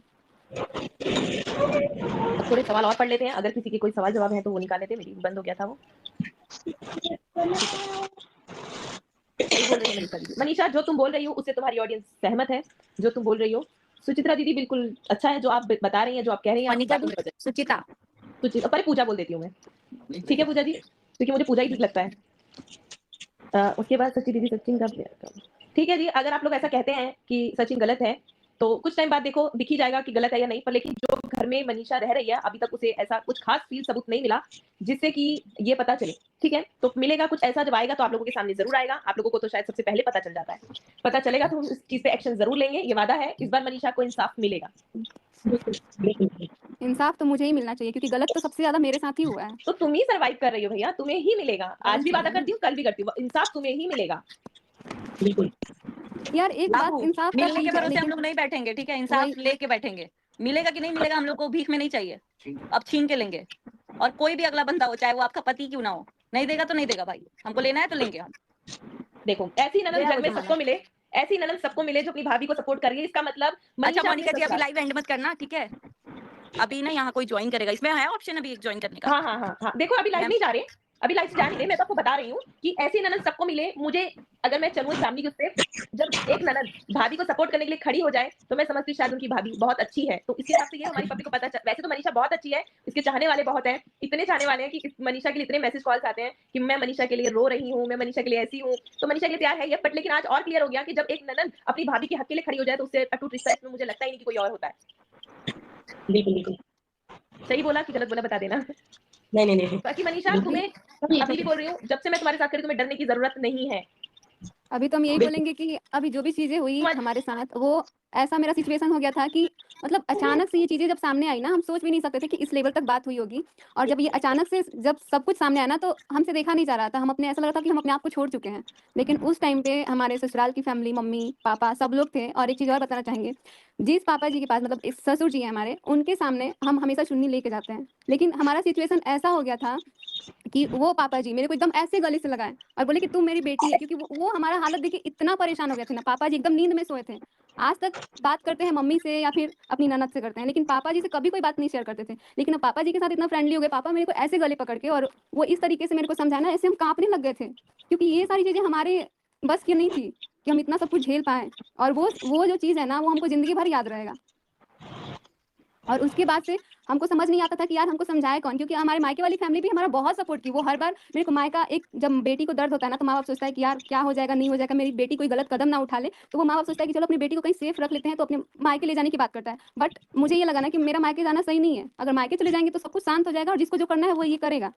थोड़े सवाल और पढ़ लेते हैं, अगर किसी के कोई सवाल जवाब है तो वो निकाल लेते हैं। मेरी बंद हो गया था वो। मनीषा, जो तुम बोल रही हो उससे तुम्हारी ऑडियंस सहमत है। जो तुम बोल रही हो सुचित्रा दीदी बिल्कुल अच्छा है, जो आप बता रही हैं, जो आप कह रही हैं। सुचिता, पर पूजा बोल देती हूँ मैं, ठीक है पूजा जी, क्योंकि मुझे पूजा ही ठीक लगता है। उसके बाद सचिन दीदी, सचिन का ठीक है जी। अगर आप लोग ऐसा कहते हैं कि सचिन गलत है, तो कुछ टाइम बाद देखो दिख ही जाएगा कि गलत है या नहीं। पर लेकिन जो घर में मनीषा रह रही है, अभी तक उसे ऐसा कुछ खास फील सबूत नहीं मिला जिससे कि ये पता चले। ठीक है, तो मिलेगा कुछ ऐसा, जब आएगा तो आप लोगों के सामने जरूर आएगा। आप लोगों को तो शायद सबसे पहले पता चल जाता है, पता चलेगा तो हम इस चीज पे एक्शन जरूर लेंगे। ये वादा है, इस बार मनीषा को इंसाफ मिलेगा। इंसाफ तो मुझे ही मिलना चाहिए, क्योंकि गलत तो सबसे ज्यादा मेरे साथ ही हुआ है। तो तुम ही सर्वाइव कर रही हो भैया, तुम्हें ही मिलेगा। आज भी वादा करती हूँ, कल भी करती हूँ, इंसाफ तुम्हें ही मिलेगा। यार एक बात, इंसाफ मिलने के भरोसे हम लोग नहीं बैठेंगे, ठीक है? इंसाफ लेके बैठेंगे। मिलेगा कि नहीं मिलेगा हम लोग को भीख में नहीं चाहिए, अब छीन के लेंगे। और कोई भी अगला बंदा हो, चाहे वो आपका पति क्यों ना हो, नहीं देगा तो नहीं देगा भाई, हमको लेना है तो लेंगे हम। देखो, ऐसी ननद जग में सबको मिले, ऐसी ननद सबको मिले जो अपनी भाभी को सपोर्ट कर रही है। इसका मतलब अच्छा मोनिका जी, अभी लाइव एंड मत करना, ठीक है? अभी ना यहाँ कोई ज्वाइन करेगा, इसमें है ऑप्शन अभी एक ज्वाइन करने का। हाँ, देखो अभी लाइव नहीं जा रहे, अभी लाइफ जान ले, मैं तो आपको बता रही हूँ कि ऐसी ननद सबको मिले। मुझे अगर मैं चलूँ फैमिली के उससे, जब एक ननद भाभी को सपोर्ट करने के लिए खड़ी हो जाए तो मैं समझती हूँ शायद उनकी भाभी बहुत अच्छी है। तो इसके हिसाब से ये हमारी पब्लिक को पता वैसे तो मनीषा बहुत अच्छी है, इसके चाहने वाले बहुत हैं, इतने चाहने वाले हैं कि मनीषा के लिए इतने मैसेज कॉल्स आते हैं कि मैं मनीषा के लिए रो रही हूँ, मैं मनीषा के लिए ऐसी हूँ। तो मनीषा के लिए तैयार है ये, बट लेकिन आज और क्लियर हो गया कि जब एक ननद अपनी भाभी के हक के लिए खड़ी हो जाए तो उससे अटूट रिश्ता इसमें मुझे लगता ही नहीं कि कोई और होता है। बिल्कुल बिल्कुल सही बोला कि गलत बोला बता देना। नहीं बाकी मनीषा तुम्हें अभी भी बोल रही हूँ, जब से मैं तुम्हारे साथ खड़ी तुम्हें डरने की जरूरत नहीं है। अभी तो हम यही बिल्कुल। बोलेंगे कि अभी जो भी चीजें हुई मत- हमारे साथ, वो ऐसा मेरा सिचुएशन हो गया था कि मतलब अचानक से ये चीजें जब सामने आई ना, हम सोच भी नहीं सकते थे कि इस लेवल तक बात हुई होगी। और जब ये अचानक से जब सब कुछ सामने आया ना, तो हमसे देखा नहीं जा रहा था, हम अपने ऐसा लग रहा था कि हम अपने आप को छोड़ चुके हैं। लेकिन उस टाइम पे हमारे ससुराल की फैमिली, मम्मी पापा सब लोग थे। और एक चीज और बताना चाहेंगे, जिस पापा जी के पास मतलब एक ससुर जी हैं हमारे, उनके सामने हम हमेशा चुन्नी लेके जाते हैं। लेकिन हमारा सिचुएशन ऐसा हो गया था कि वो पापा जी मेरे को एकदम ऐसे गले से लगाए और बोले कि तुम मेरी बेटी है, क्योंकि वो हमारा हालत देख के इतना परेशान हो गए थे ना। पापा जी एकदम नींद में सोए थे। आज तक बात करते हैं मम्मी से या फिर अपनी ननद से करते हैं, लेकिन पापा जी से कभी कोई बात नहीं शेयर करते थे। लेकिन अब पापा जी के साथ इतना फ्रेंडली हो गए, पापा मेरे को ऐसे गले पकड़ के और वो इस तरीके से मेरे को समझाना, ऐसे हम कांपने लग गए थे, क्योंकि ये सारी चीजें हमारे बस की नहीं थी कि हम इतना सब कुछ झेल पाए। और वो जो चीज़ है ना, वो हमको जिंदगी भर याद रहेगा। और उसके बाद से हमको समझ नहीं आता था कि यार हमको समझाए कौन, क्योंकि हमारे मायके वाली फैमिली भी हमारा बहुत सपोर्ट की। वो हर बार मेरे को मायका, एक जब बेटी को दर्द होता है ना, तो माँ बाप सोचता है कि यार क्या हो जाएगा, नहीं हो जाएगा, मेरी बेटी कोई गलत कदम ना उठा ले, तो वो माँ बाप सोचता है कि चलो अपनी बेटी को कहीं सेफ रख लेते हैं, तो अपने मायके ले जाने की बात करता है। बट मुझे ये लगा ना कि मेरा मायके जाना सही नहीं है। अगर मायके चले जाएंगे तो सब कुछ शांत हो जाएगा और जिसको जो करना है वो ये करेगा।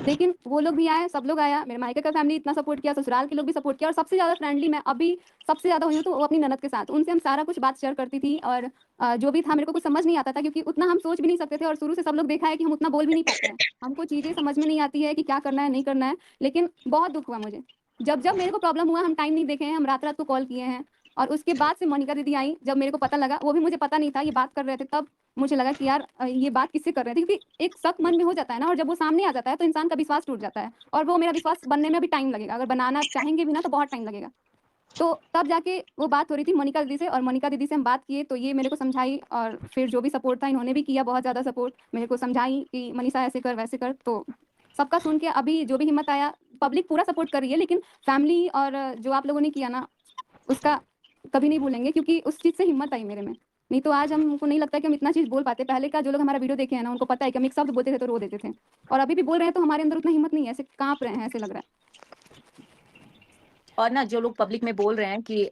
लेकिन वो लोग भी आए, सब लोग आया, मेरे मायके का फैमिली इतना सपोर्ट किया, ससुराल के लोग भी सपोर्ट किया। और सबसे ज़्यादा फ्रेंडली मैं अभी सबसे ज़्यादा हुई हूँ तो वो अपनी ननद के साथ, उनसे हम सारा कुछ बात शेयर करती थी। और जो भी था मेरे को कुछ समझ नहीं आता था, क्योंकि उतना हम सोच भी नहीं सकते थे। और शुरू से सब लोग देखा है कि हम उतना बोल भी नहीं पाते हैं, हमको चीज़ें समझ में नहीं आती है कि क्या करना है नहीं करना है। लेकिन बहुत दुख हुआ मुझे, जब जब मेरे को प्रॉब्लम हुआ, हम टाइम नहीं देखे हैं, हम रात रात को कॉल किए हैं। और उसके बाद से मोनिका दीदी आई, जब मेरे को पता लगा, वो भी मुझे पता नहीं था, ये बात कर रहे थे, तब मुझे लगा कि यार ये बात किससे कर रहे थे, क्योंकि एक शक मन में हो जाता है ना, और जब वो सामने आ जाता है तो इंसान का विश्वास टूट जाता है। और वो मेरा विश्वास बनने में भी टाइम लगेगा, अगर बनाना चाहेंगे भी ना तो बहुत टाइम लगेगा। तो तब जाके वो बात हो रही थी मोनिका दीदी से, और मोनिका दीदी से हम बात किए तो ये मेरे को समझाई। और फिर जो भी सपोर्ट था इन्होंने भी किया, बहुत ज़्यादा सपोर्ट मेरे को, समझाई कि मनीषा ऐसे कर वैसे कर। तो सबका सुन के अभी जो भी हिम्मत आया, पब्लिक पूरा सपोर्ट कर रही है, लेकिन फैमिली और जो आप लोगों ने किया ना, उसका कभी नहीं भूलेंगे, क्योंकि उस चीज़ से हिम्मत आई मेरे में। नहीं तो आज हमको नहीं लगता कि हम इतना चीज़ बोल पाते। पहले का जो लोग हमारा वीडियो देखे हैं ना, उनको पता है कि हम एक शब्द बोलते थे तो रो देते थे, और अभी भी बोल रहे हैं तो हमारे अंदर उतना हिम्मत नहीं है, ऐसे कांप रहे हैं, ऐसे लग रहा है। और ना जो लोग पब्लिक में बोल रहे हैं कि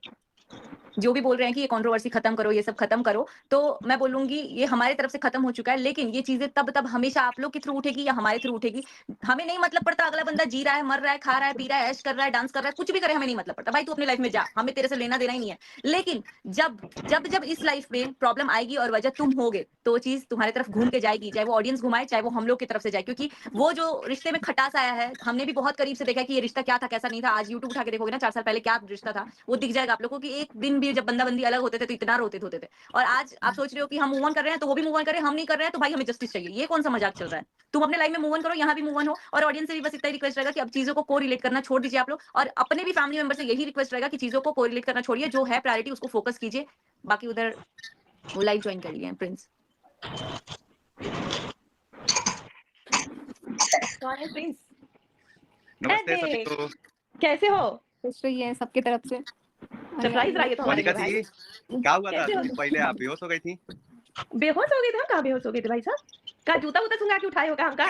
जो भी बोल रहे हैं कि ये कंट्रोवर्सी खत्म करो, ये सब खत्म करो, तो मैं बोलूंगी ये हमारे तरफ से खत्म हो चुका है। लेकिन ये चीजें तब हमेशा आप लोग के थ्रू उठेगी या हमारे थ्रू उठेगी, हमें नहीं मतलब पड़ता। अगला बंदा जी रहा है, मर रहा है, खा रहा है, पी रहा है, ऐश कर रहा है, डांस कर रहा है, कुछ भी करे, हमें नहीं मतलब पड़ता। भाई तू अपनी लाइफ में जा, हमें तेरे से लेना देना ही नहीं है। लेकिन जब जब जब इस लाइफ में प्रॉब्लम आएगी और वजह तुम होगे, तो वो चीज तुम्हारी तरफ घूम के जाएगी, चाहे वो ऑडियंस घुमाए, चाहे वो हम लोग की तरफ से जाए। क्योंकि वो जो रिश्ते में खटास आया है, हमने भी बहुत करीब से देखा कि ये रिश्ता क्या था कैसा नहीं था। आज यूट्यूब उठा के देखोगे ना, 4 साल पहले क्या रिश्ता था, वो दिख जाएगा आप लोगों को कि एक दिन भी जब बंदा बंदी अलग होते थे तो इतना रोते होते थे। और आज आप सोच रहे हो कि हम मूव ऑन कर रहे हैं तो वो भी मूव ऑन कर रहे हैं, हम नहीं कर रहे हैं तो भाई हमें जस्टिस चाहिए। ये कौन सा मजाक चल रहा है? तुम अपने लाइफ में मूव ऑन करो, यहाँ भी मूव ऑन हो। और ऑडियंस से भी बस इतना ही रिक्वेस्ट रहेगा कि अब चीजों को को रिलेट करना छोड़ दीजिए आप लोग, और अपने भी फैमिली मेंबर से यही रिक्वेस्ट रहेगा कि चीजों को रिलेट करना छोड़िए, जो है प्रायोरिटी उसको फोकस कीजिए। बाकी उधर वो लाइव ज्वाइन कर लिए प्रिंस। कौन है प्रिंस? नमस्ते अरे, सभी को। कैसे हो? खुश रही है सबकी तरफ से। सरप्राइज रहा ये तो हमारे मोनिका लिए जी, भाई। क्या हुआ था? कैसे हो? थोड़ी पहले आप बेहोश हो गई थी। बेहोश हो गए थे? हम कहाँ बेहोश हो गए थे भाई साहब? कहाँ जूता वूता सुंघा के उठाए हो का हमका?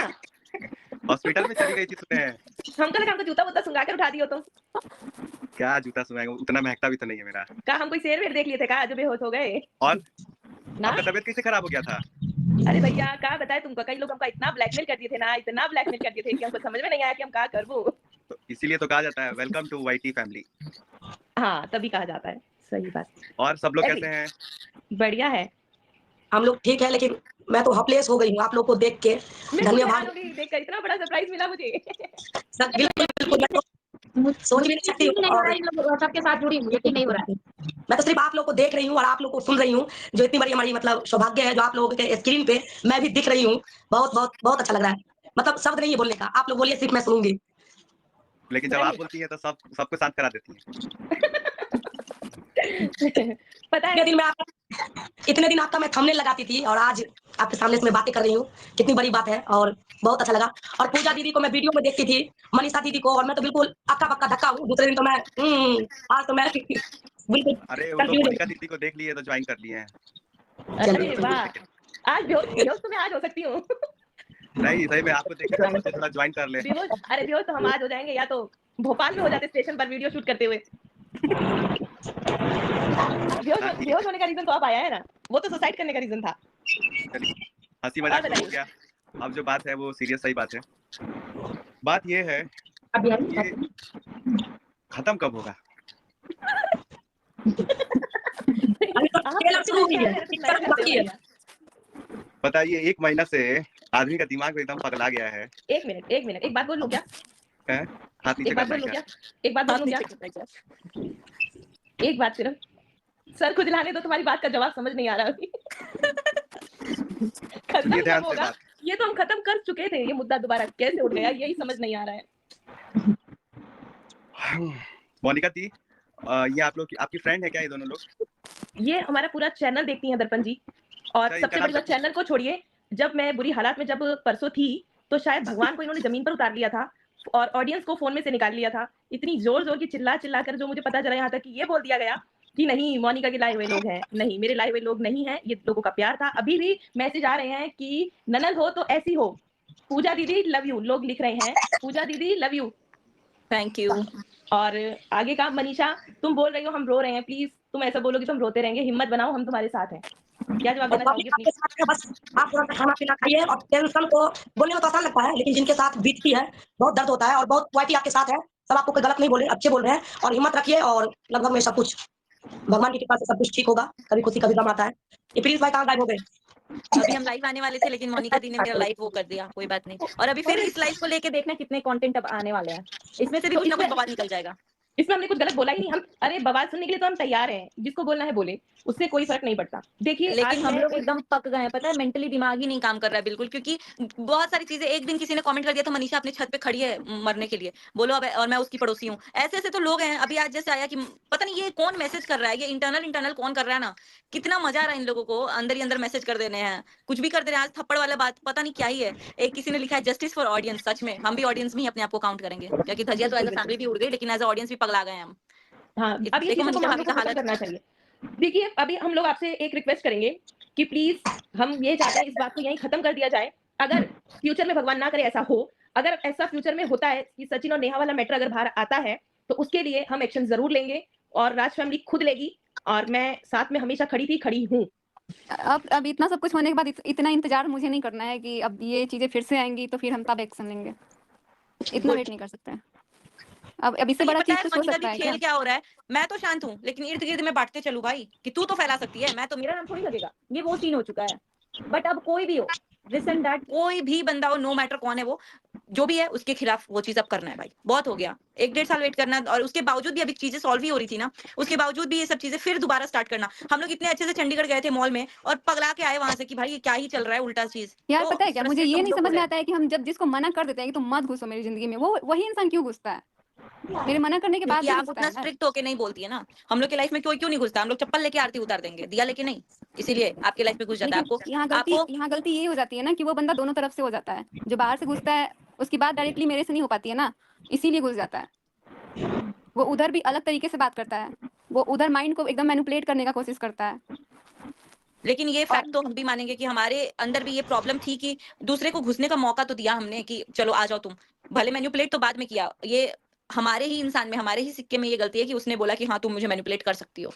हॉस्पिटल में चली गई थी सुने हैं। हमको लगा हमको जूता वूता सुंघा कर उठा दियो तुम। क्या जूता सुनाएगा, उतना महकता भी तो नहीं है मेरा। का हम कोई शेर वेर देख लिए थे का जो बेहोश हो गए? और ना आपका तबीयत कैसे खराब हो गया था? अरे भैया क्या बताए तुमको, कई लोग हमका इतना ब्लैकमेल कर दिए थे ना, इतना ब्लैकमेल कर दिए थे कि हमको समझ में नहीं आया कि हम क्या करबो। तो इसीलिए तो कहा जाता है वेलकम टू वाईटी फैमिली। हाँ तभी कहा जाता है, सही बात। और सब लोग अरे। कैसे हैं? बढ़िया है। हम लोग ठीक है, लेकिन मैं तो हॉपलेस हो गई हूँ आप लोग को देख के। मैं खुद धन्यवाद। हैरान हो गई देखकर, इतना बड़ा सरप्राइज मिला मुझे। सर बिल्कुल बिल्कुल, मैं तो सोच भी नहीं सकती हूँ। नहीं हो और रहा है, इन लोग सबके साथ जुड़ी हूँ, यकीन नहीं हो रहा है। मैं तो सिर्फ आप लोग को देख रही हूँ और आप लोग को सुन रही हूँ, जो इतनी बड़ी हमारी मतलब सौभाग्य है, जो आप लोगों के स्क्रीन पे मैं भी दिख रही हूँ। बहुत बहुत बहुत अच्छा लग रहा है। मतलब शब्द नहीं है बोलने का, आप लोग बोलिए सिर्फ मैं सुनूंगी। लेकिन जब आप बोलती हैं तो सबको साथ करा देती हैं। पता है इतने दिन आपका मैं थंबनेल लगाती थी, और आज आपके सामने से मैं बातें कर रही हूँ, कितनी बड़ी बात है और बहुत अच्छा लगा। और पूजा दीदी को मैं वीडियो में देखती थी, मनीषा दीदी को, और मैं तो बिल्कुल अक्का-बक्का धक्का हूँ। दूसरे दिन तो मैं आज तो मैं बिल्कुल अरे वो तो कंफ्यूज मोनिका दीदी को देख लिए तो ज्वाइन कर लिए हैं। चलिए। अरे वाह! आज बेहोश तो मैं आज हो सकती हूँ। नहीं सही में आपको देख के मैं सोचा थोड़ा ज्वाइन कर ले। बेहोश तो हम आज हो जाएंगे, या तो भोपाल में हो जाते स्टेशन पर वीडियो शूट करते हुए। बेहोश होने का रीजन तो अब आया है ना, वो तो सुसाइड करने का रीजन था। हंसी मजाक तो हो गया, अब जो बात है वो सीरियस सही बात है। बात ये है ये खत्म कब होगा? बताइए, 1 महीना से आदमी का दिमाग एकदम पगला गया है। एक मिनट एक बात बोल लूं क्या? हाथ नीचे करना है क्या? एक बात बोलूं क्या? एक बात सिर्फ, सर खुजलाने दो, तुम्हारी बात का जवाब समझ नहीं आ रहा अभी। खत्म कब होगा? ये तो हम खत्म कर चुके थे, ये मुद्दा दोबारा कैसे उठ गया यही समझ नहीं आ रहा है। मोनिका दी, ये आप लोग आपकी फ्रेंड है क्या ये दोनों लोग? ये हमारा पूरा चैनल देखती हैं दर्पण जी, और सबसे बड़ी बात चैनल को छोड़िए, जब मैं बुरी हालात में जब परसों थी तो शायद भगवान को इन्होंने जमीन पर उतार लिया था और ऑडियंस को फोन में से निकाल लिया था। इतनी जोर की चिल्ला कर जो मुझे पता चला यहाँ तक कि ये बोल दिया गया कि नहीं मोनिका के लाए हुए लोग हैं, नहीं मेरे लाए हुए लोग नहीं हैं, ये लोगों का प्यार था। अभी भी मैसेज आ रहे हैं कि ननद हो तो ऐसी हो, पूजा दीदी लव यू, लोग लिख रहे हैं पूजा दीदी लव यू, थैंक यू। और आगे का मनीषा तुम बोल रही हो हम रो रहे हैं, प्लीज तुम ऐसा बोलोगे तो हम रोते रहेंगे, हिम्मत बनाओ, हम तुम्हारे साथ हैं। क्या जवाब देना चाहोगे प्लीज? बस आप थोड़ा सा खाना पीना खाइए, और टेंशन को बोलने में तो आसान लगता है, लेकिन जिनके साथ बीतती है बहुत दर्द होता है, और बहुत क्वालिटी आपके साथ है, सब आपको कोई गलत नहीं बोल रहे, अच्छे बोल रहे हैं, और हिम्मत रखिए, और लगभग में सब कुछ भगवान की कृपा से सब कुछ ठीक होगा। कभी खुशी कभी गम आता है। ये प्लीज भाई कहाँ गायब हो गए? अभी हम लाइव आने वाले थे, लेकिन मोनिका दी ने मेरा लाइव वो कर दिया, कोई बात नहीं। और अभी फिर इस लाइव को लेके देखना कितने कंटेंट अब आने वाले हैं, इसमें से भी कुछ ना कुछ बवाल निकल जाएगा। इसमें हमने कुछ गलत बोला ही नहीं, हम अरे बवाल सुनने के लिए तो हम तैयार हैं, जिसको बोलना है बोले, उससे कोई फर्क नहीं पड़ता। देखिए लेकिन हम लोग एकदम पक गए हैं, पता है, मेंटली दिमाग ही नहीं काम कर रहा है बिल्कुल, क्योंकि बहुत सारी चीजें, एक दिन किसी ने कमेंट कर दिया था मनीषा अपनी छत पे खड़ी है मरने के लिए, बोलो अब, और मैं उसकी पड़ोसी हूँ, ऐसे ऐसे तो लोग हैं। अभी आज जैसे आया कि पता नहीं ये कौन मैसेज कर रहा है, ये इंटरनल कौन कर रहा है ना, कितना मजा आ रहा है इन लोगों को, अंदर ही अंदर मैसेज कर देने हैं, कुछ भी कर दे रहे हैं। आज थप्पड़ वाला बात पता नहीं क्या ही है, एक किसी ने लिखा है जस्टिस फॉर ऑडियंस, सच में हम भी ऑडियंस में ही अपने आप को काउंट करेंगे, क्योंकि धजिया तो एज अ फैमिली भी उड़ गई, लेकिन एज अ ऑडियंस भी पगला गए हम। हाँ, अब ये चीजों को हम लोग को खत्म करना चाहिए। देखिए अभी हम लोग आपसे एक रिक्वेस्ट करेंगे कि प्लीज हम ये चाहते हैं इस बात को यहीं खत्म कर दिया जाए। अगर फ्यूचर में भगवान ना करे ऐसा हो, अगर ऐसा फ्यूचर में होता है कि सचिन और नेहा वाला मैटर अगर बाहर आता है तो उसके लिए हम एक्शन जरूर लेंगे, और राज फैमिली खुद लेगी, और मैं साथ में हमेशा खड़ी थी, खड़ी हूँ। अब इतना सब कुछ होने के बाद इतना इंतजार मुझे नहीं करना है कि अब ये चीजें फिर से आएंगी तो फिर हम तब एक्शन लेंगे, इतना वेट नहीं कर सकते हैं। अब इससे बड़ा चीज कुछ हो सकता है क्या हो रहा है? मैं तो शांत हूँ, लेकिन इर्द गिर्द में बांटते चलूं भाई कि तू तो फैला सकती है, मैं तो, मेरा नाम थोड़ी लगेगा, ये वो सीन हो चुका है। बट अब कोई भी हो, दिस एंड दैट, कोई भी बंदा हो, नो मैटर कौन है वो, जो भी है उसके खिलाफ वो चीज अब करना है भाई, बहुत हो गया। 1-1.5 साल वेट करना, और उसके बावजूद भी अभी चीजें सॉल्व ही हो रही थी ना, उसके बावजूद भी ये सब चीजें फिर दोबारा स्टार्ट करना। हम लोग इतने अच्छे से चंडीगढ़ गए थे मॉल में, और पगला के आए वहां से कि भाई ये क्या ही चल रहा है उल्टा चीज। यार पता है क्या, मुझे ये नहीं समझ में आता है कि हम जब जिसको मना कर देते हैं कि तुम मत घुसो मेरी जिंदगी में, वो वही इंसान क्यों घुसता है मेरे मना करने के बाद? आप उतना स्ट्रिक्ट होके नहीं बोलती है ना, हम लोग की लाइफ में कोई क्यों नहीं घुसता, हम लोग चप्पल लेके आरती उतार देंगे, दिया लेके नहीं, इसीलिए आपके लाइफ में घुस जाता है। आपको यहाँ गलती ये हो जाती है ना कि वो बंदा दोनों तरफ से हो जाता है, जो बाहर से घुसता है उसकी बात डायरेक्टली मेरे से नहीं हो पाती है ना, इसीलिए घुस जाता है। वो उधर भी अलग तरीके से बात करता है, वो उधर माइंड को एकदम मैनिपुलेट करने का कोशिश करता है। लेकिन ये फैक्ट तो हम भी मानेंगे कि हमारे अंदर भी ये प्रॉब्लम थी कि दूसरे को घुसने का मौका तो दिया हमने कि चलो आ जाओ तुम, भले मैनिपुलेट तो बाद में किया, ये हमारे ही इंसान में, हमारे ही सिक्के में ये गलती है कि उसने बोला कि हाँ तुम मुझे मैनिपुलेट कर सकती हो।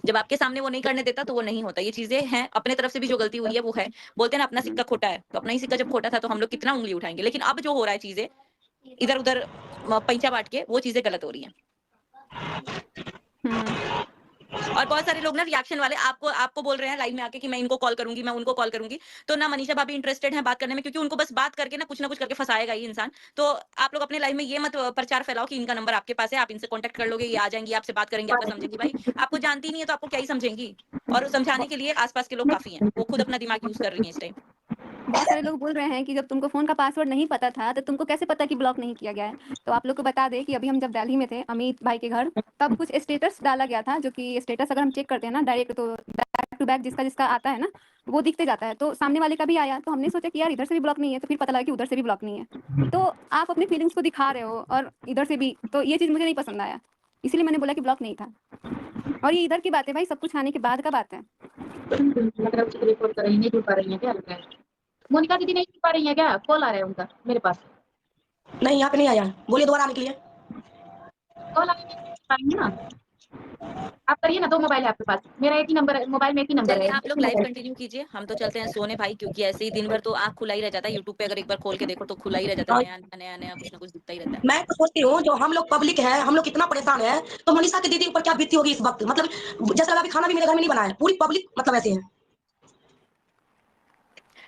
जब आपके सामने वो नहीं करने देता तो वो नहीं होता। ये चीजें हैं, अपने तरफ से भी जो गलती हुई है वो है। बोलते हैं ना अपना सिक्का खोटा है, तो अपना ही सिक्का जब खोटा था तो हम लोग कितना उंगली उठाएंगे। लेकिन अब जो हो रहा है चीजें इधर उधर पैंचा बांट के, वो चीजें गलत हो रही हैं। और बहुत सारे लोग ना रिएक्शन वाले आपको बोल रहे हैं लाइव में आके कि मैं इनको कॉल करूंगी, मैं उनको कॉल करूंगी, तो ना मनीषा भाभी इंटरेस्टेड है बात करने में, क्योंकि उनको बस बात करके ना कुछ करके फंसाएगा ये इंसान। तो आप लोग अपने लाइव में ये मत प्रचार फैलाओ कि इनका नंबर आपके पास है, आप इनसे कांटेक्ट कर लोगे, ये आ जाएंगी, आपसे बात करेंगे, आपको समझेंगी। भाई आपको जानती नहीं है तो आपको क्या ही समझेंगी, और समझाने के लिए आसपास के लोग काफी हैं, वो खुद अपना दिमाग यूज कर रही है इस टाइम। बहुत सारे लोग बोल रहे हैं कि जब तुमको फोन का पासवर्ड नहीं पता था तो तुमको कैसे पता कि ब्लॉक नहीं किया गया है। तो आप लोग को बता दें कि अभी हम जब दिल्ली में थे अमित भाई के घर, तब कुछ स्टेटस डाला गया था, जो कि स्टेटस अगर हम चेक करते हैं ना डायरेक्ट, तो टू बैक जिसका जिसका आता है ना वो दिखते जाता है, तो सामने वाले का भी आया तो हमने सोचा कि यार इधर से भी ब्लॉक नहीं है, तो फिर पता लगा कि उधर से भी ब्लॉक नहीं है। तो आप अपनी फीलिंग्स को दिखा रहे हो और इधर से भी, तो ये चीज़ मुझे नहीं पसंद आया, इसीलिए मैंने बोला कि ब्लॉक नहीं था। और ये इधर की बात है भाई, सब कुछ आने के बाद का बात है। मतलब रिपोर्ट कर रही नहीं जुड़ पा रही है क्या? लग रहा है मोनिका दीदी नहीं जुड़ पा रही है क्या? कॉल आ रहा है उनका मेरे पास। नहीं, यहाँ पे नहीं आया, बोलिए दोबारा आने के लिए। कॉल आएंगे ना, आप करिए ना, 2 मोबाइल है आपके पास, मेरा एक ही नंबर है, मोबाइल में एक ही नंबर चलिए है। आप लोग लाइव कंटिन्यू कीजिए, हम तो चलते हैं सोने भाई, क्योंकि ऐसे ही दिन भर तो आँख खुला ही रह जाता है। यूट्यूब पे अगर एक बार खोल के देखो तो खुला ही रह जाता है, नया कुछ ना कुछ दिखता ही रहता है। मैं तो सोचती हूँ जो हम लोग पब्लिक है, हम लोग कितना परेशान है, तो मनीषा की दीदी ऊपर क्या बीतती होगी इस वक्त। मतलब जैसे अभी खाना भी मेरे घर में नहीं बना है, पूरी पब्लिक मतलब ऐसे है।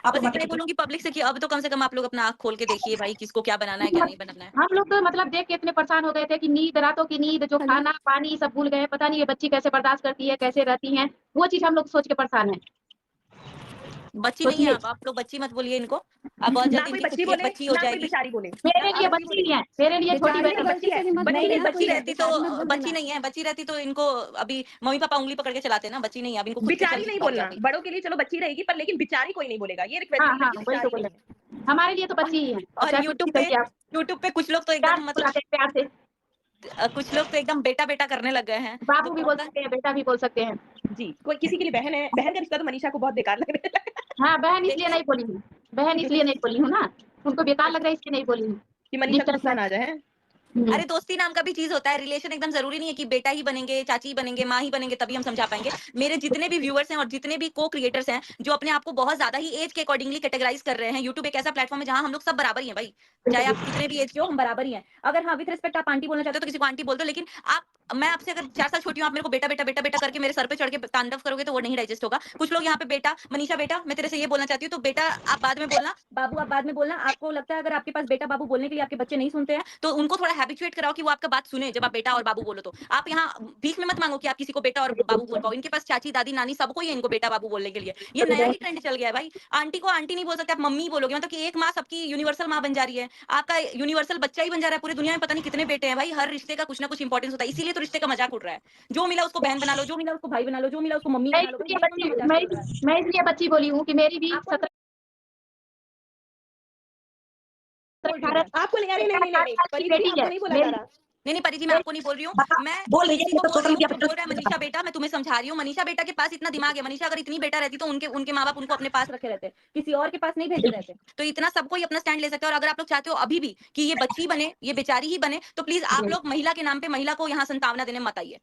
आप बस लोग इतना ही बोलूंगी पब्लिक से कि अब तो कम से कम आप लोग अपना आँख खोल के देखिए भाई, किसको क्या बनाना है क्या नहीं बनाना है। हम लोग तो मतलब देख के इतने परेशान हो गए थे कि नींद, रातों की नींद, जो हेलो। खाना पानी सब भूल गए। पता नहीं ये बच्ची कैसे बर्दाश्त करती है, कैसे रहती हैं, वो चीज हम लोग सोच के परेशान है। बच्ची नहीं है सोचिए, आप लोग बच्ची मत बोलिए इनको, अब बहुत ना जल्दी कोई इनकी खुद बच्ची की एक बोले बच्ची हो ना कोई जाएगी। बेचारी बोले। मेरे लिए आप बच्ची ही है, मेरे लिए छोटी बेचारी बहन को है। गलती से भी मत नहीं बोलना, नहीं बच्ची कोई रहती तो बेचारी मत बोल बच्ची देना। नहीं है, बच्ची रहती तो इनको अभी मम्मी पापा उंगली पकड़ के चलाते हैं ना, बच्ची नहीं है, अब इनको खुद से बिचारी चलने नहीं की बात बोलना, जाती है। बड़ों के लिए चलो बच्ची रहेगी, पर लेकिन बिचारी कोई नहीं बोलेगा। ये रिक्वेस्ट हाँ है कि हाँ, बच्ची वही तो बिचारी बोल नहीं है। रहे हैं। हमारे लिए तो बच्ची ही है, और चाहे कुछ भी कहिए आप। यूट्यूब पे कुछ लोग तो प्यार एकदम से मतलब बुलाते हैं, प्यार से। कुछ लोग तो एकदम बेटा बेटा करने लग गए हैं, तो बाबू भी बोल पता सकते हैं, बेटा भी बोल सकते हैं। जी, कोई किसी के लिए बहन है, बहन का रिश्ता तो मनीषा को बहुत बेकार लग रहा है हाँ, बहन इसलिए देखिए नहीं बोली हूँ, बहन इसलिए नहीं बोली हूँ ना, उनको बेकार लग रहा है इसलिए नहीं बोली हूँ। कि मनीषा को डिस्टेंस गुस्सा ना आ जाए। अरे दोस्ती नाम का भी चीज होता है, रिलेशन एकदम जरूरी नहीं है कि बेटा ही बनेंगे, चाची ही बनेंगे, माँ ही बनेंगे तभी हम समझा पाएंगे। मेरे जितने भी व्यूअर्स हैं और जितने भी को क्रिएटर्स हैं जो अपने आप को बहुत ज्यादा ही एज के अकॉर्डिंगली कैटेगराइज कर रहे हैं, यूट्यूब एक ऐसा प्लेटफॉर्म है जहां हम लोग सब बराबर ही हैं भाई, चाहे आप कितने भी एज के हो, हम बराबर ही हैं। अगर हाँ विथ रिस्पेक्ट आप आंटी बोलना चाहते हो तो किसी को आंटी बोल दो, लेकिन आप, मैं आपसे अगर 4 साल छोटी हूँ, आप मेरे को बेटा बेटा बेटा बेटा करके मेरे सर पे चढ़ के तांडव करोगे तो वो नहीं डाइजेस्ट होगा। कुछ लोग यहाँ पे बेटा, मनीषा बेटा, मैं तेरे से ये बोलना चाहती हूँ, तो बेटा आप बाद में बोलना, बाबू आप बाद में बोलना। आपको लगता है अगर आपके पास बेटा बाबू बोलने के लिए आपके बच्चे नहीं सुनते हैं तो उनको थोड़ा हैबिचुएट कराओ कि वो आपका बात सुने जब आप बेटा और बाबू बोलो। तो आप यहाँ भीख में मत मांगो कि आप किसी को बेटा और बाबू बोल पाओ, इनके पास चाची दादी नानी सबको ही है इनको बेटा बाबू बोलने के लिए। ये नया ही ट्रेंड चल गया है भाई, आंटी को आंटी नहीं बोल सकते, आप मम्मी बोलोगे, मतलब कि एक माँ सबकी यूनिवर्सल माँ बन जा रही है, आपका यूनिवर्सल बच्चा ही बन जा रहा है। पूरी दुनिया में पता नहीं कितने बेटे हैं भाई, हर रिश्ते का कुछ ना कुछ इंपॉर्टेंस होता है, इसीलिए तो रिश्ते का मजाक उड़ रहा है। जो मिला उसको बहन बना लो, जो मिला उसको भाई बना लो, जो मिला उसको मम्मी मैं बना लो, इसलिए ये बच्ची, मजाक चल रहा है। मैं इसलिए बच्ची बोली हूँ कि मेरी भी आपको 17-18 आपको नहीं, अरे नहीं नहीं नहीं, साल की परी जी बेटी आपको है नहीं बोला जा मेरी। रहा। नहीं परी जी, मैं आपको नहीं बोल रही हूँ, मैं बोल रही है किसी कि को तो बोल सोशल रही हूँ मीडिया जो पे बोल रहा है मनीषा बेटा, मैं तुम्हें समझा रही हूँ। मनीषा बेटा के पास इतना दिमाग है, मनीषा अगर इतनी बेटा रहती तो उनके उनके माँ बाप उनको अपने पास रखे रहते, किसी और के पास नहीं भेजते रहते। तो इतना सबको ही अपना स्टैंड ले सकते हैं। और अगर आप लोग चाहते हो अभी भी कि ये बच्ची बने, ये बेचारी ही बने, तो प्लीज आप लोग महिला के नाम पे महिला को यहाँ संतावना देने मत आइए।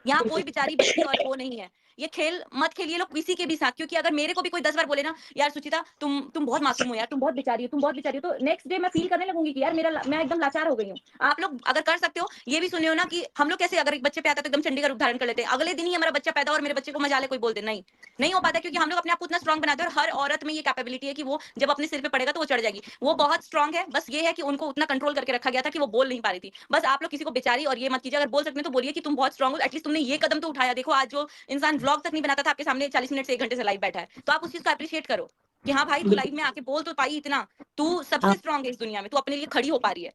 यहाँ कोई बेचारी बच्ची और वो नहीं है, ये खेल मत खेलिए लोग किसी के भी साथ। क्योंकि अगर मेरे को भी कोई 10 बार बोले ना यार सुचिता तुम बहुत मासूम हो यार, तुम बहुत बेचारी हो, तुम बहुत बेचारी हो, तो नेक्स्ट डे मैं फील करने लगूंगी कि यार मैं एकदम लाचार हो गई हूँ। आप लोग अगर कर सकते हो ये भी सुने हो ना कि हम लोग कैसे अगर एक बच्चे पे आता है तो एकदम चंडीगढ़ उदाहरण कर लेते हैं, अगले दिन ही हमारा बच्चा पैदा और मेरे बच्चे को मजा ले कोई बोल दे, नहीं हो पाता, क्योंकि हम लोग अपने आप को उतना स्ट्रांग बनाते हैं। और हर औरत में ये कैपेबिलिटी है कि वो जब अपने सिर पे पड़ेगा तो वो चढ़ जाएगी, वो बहुत स्ट्रांग है। बस ये है कि उनको उतना कंट्रोल करके रखा गया था कि वो बोल नहीं पा रही थी। बस आप लोग किसी को बेचारी और ये मत कीजिए, अगर बोल सकते हैं तो बोलिए कि तुम बहुत स्ट्रांग हो, एटलीस्ट तुमने ये कदम तो उठाया। देखो आज जो इंसान व्लॉग तक नहीं बनाता था आपके सामने 40 मिनट से 1 घंटे से लाइव बैठा है, तो आप उस चीज को अप्रिशिएट करो कि हाँ भाई तू लाइव में आके बोल तो पाई इतना, तू सबसे स्ट्रांग है इस दुनिया में, तू अपने लिए खड़ी हो पा रही है।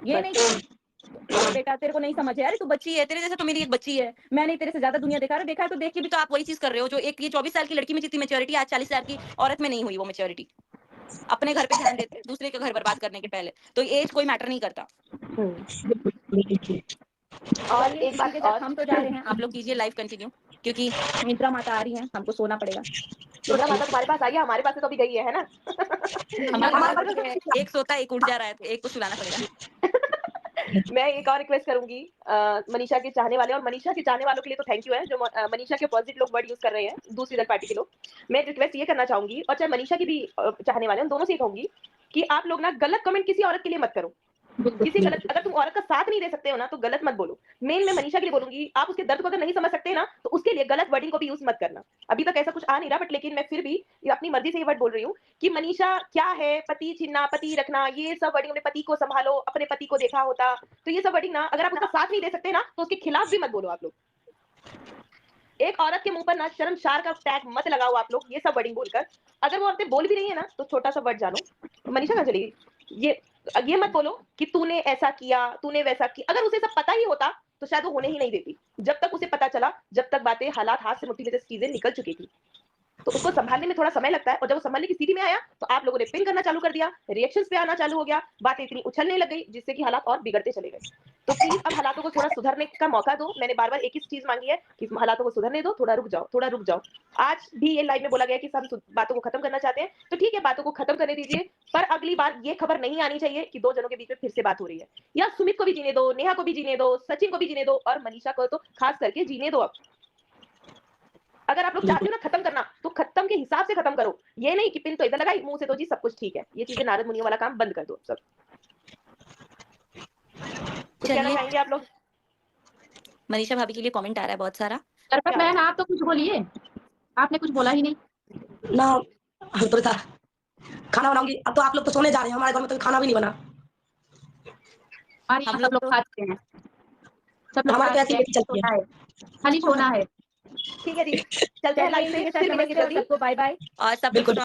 ये नहीं कि बेटा तेरे को नहीं समझ है, अरे तू बच्ची है, तेरे जैसा तो मेरी एक बच्ची है, मैंने तेरे से ज्यादा दुनिया देखा है, देखा है तो देख के भी तो आप वही चीज कर रहे हो जो एक ये 24 साल की लड़की में जितनी मेच्योरिटी आज 40 साल की औरत में नहीं हुई वो मेच्योरिटी। अपने घर पे ध्यान देते दूसरे के घर बर्बाद करने के पहले, तो एज कोई मैटर नहीं करता। और चलिए एक बात ठीक है, और, हम तो जा रहे हैं, आप लोग कीजिए लाइव कंटिन्यू, क्योंकि इंद्रा माता आ रही हैं, हमको सोना पड़ेगा। इंद्रा माता तुम्हारे पास आई है, हमारे पास से तो अभी गई है ना। हमारे पास भी है, एक सोता एक उठ जा रहा है, तो एक को सुलाना पड़ेगा। मैं एक और रिक्वेस्ट करूंगी मनीषा के चाहने वाले, और मनीषा के चाहने वालों के लिए तो थैंक यू है, जो मनीषा के अपोजिट लोग वर्ड यूज कर रहे हैं दूसरी इधर पार्टी के लोग। मैं रिक्वेस्ट ये करना चाहूंगी, और चाहे मनीषा की भी चाहने वाले, उन दोनों से ये कहूंगी कि आप लोग ना गलत कमेंट किसी औरत के लिए मत करो। किसी गलत, अगर तुम औरत का साथ नहीं दे सकते हो ना तो गलत मत बोलो। मेन मैं मनीषा के लिए बोलूंगी, आप उसके दर्द को अगर नहीं समझ सकते ना तो उसके लिए गलत वर्डिंग को भी यूज मत करना। अभी तक ऐसा कुछ आ नहीं रहा, बट लेकिन मैं फिर भी अपनी मर्जी से ये वर्ड बोल रही हूँ कि मनीषा क्या है, पति छीनना, पति रखना, ये सब वर्डिंग, अपने पति को संभालो, अपने पति को देखा होता, तो ये सब वर्डिंग ना, अगर आप उसका साथ नहीं दे सकते ना तो उसके खिलाफ भी मत बोलो आप लोग। एक औरत के मुंह पर ना शर्मशार का टैग मत लगाओ आप लोग ये सब वर्डिंग बोलकर। अगर वो औरतें बोल भी रही है ना तो छोटा सा वर्ड जानो। मनीषा कहाँ चली गई? ये ये मत बोलो कि तूने ऐसा किया, तूने वैसा किया। अगर उसे सब पता ही होता तो शायद वो होने ही नहीं देती। जब तक उसे पता चला, जब तक बातें, हालात हाथ से मुट्ठी में से चीजें निकल चुकी थी, तो उसको संभालने में थोड़ा समय लगता है। और जब वो संभालने की स्थिति में आया तो आप लोगों ने पिंग करना चालू कर दिया, रिएक्शंस पे आना चालू हो गया, बातें इतनी उछलने लग गई जिससे कि हालात और बिगड़ते चले गए। तो प्लीज अब हालातों को थोड़ा सुधरने का मौका दो। मैंने बार-बार एक ही चीज मांगी है कि हालातों को सुधरने दो, थोड़ा रुक जाओ, थोड़ा रुक जाओ। आज भी ये लाइव में बोला गया कि हम बातों को खत्म करना चाहते हैं, तो ठीक है, बातों को खत्म करने दीजिए, पर अगली बार ये खबर नहीं आनी चाहिए कि दो जनों के बीच में फिर से बात हो रही है। या सुमित को भी जीने दो, नेहा को भी जीने दो, सचिन को भी जीने दो, और मनीषा को तो खास करके जीने दो। अब अगर आप लोग चाहते हो ना खत्म करना, तो खत्म के हिसाब से खत्म करो। ये नहीं कि पिन तो इधर लगाई, मुंह से तो जी सब कुछ ठीक है। ये चीजें नारद मुनियों वाला काम बंद कर दो सब। कुछ कहना चाहेंगे आप लोग? मनीषा भाभी के लिए कमेंट आ रहा है बहुत सारा। दरपत बहन, आप तो कुछ बोलिए, आपने कुछ बोला ही नहीं ना। तो था खाना बनाऊंगी। अब तो आप लोग तो सोने जा रहे हैं, हमारे घर में तो खाना भी नहीं बना। हमारे यहाँ सब लोग खाते हैं, सब लोग हमारे खाते तो ऐसी हैं, सोना है, खाली सोना है। ठीक है जी, चलते हैं लाइव से, फिर मिलेंगे जल्दी। सबको बाय बाय। और सब बिल्कुल।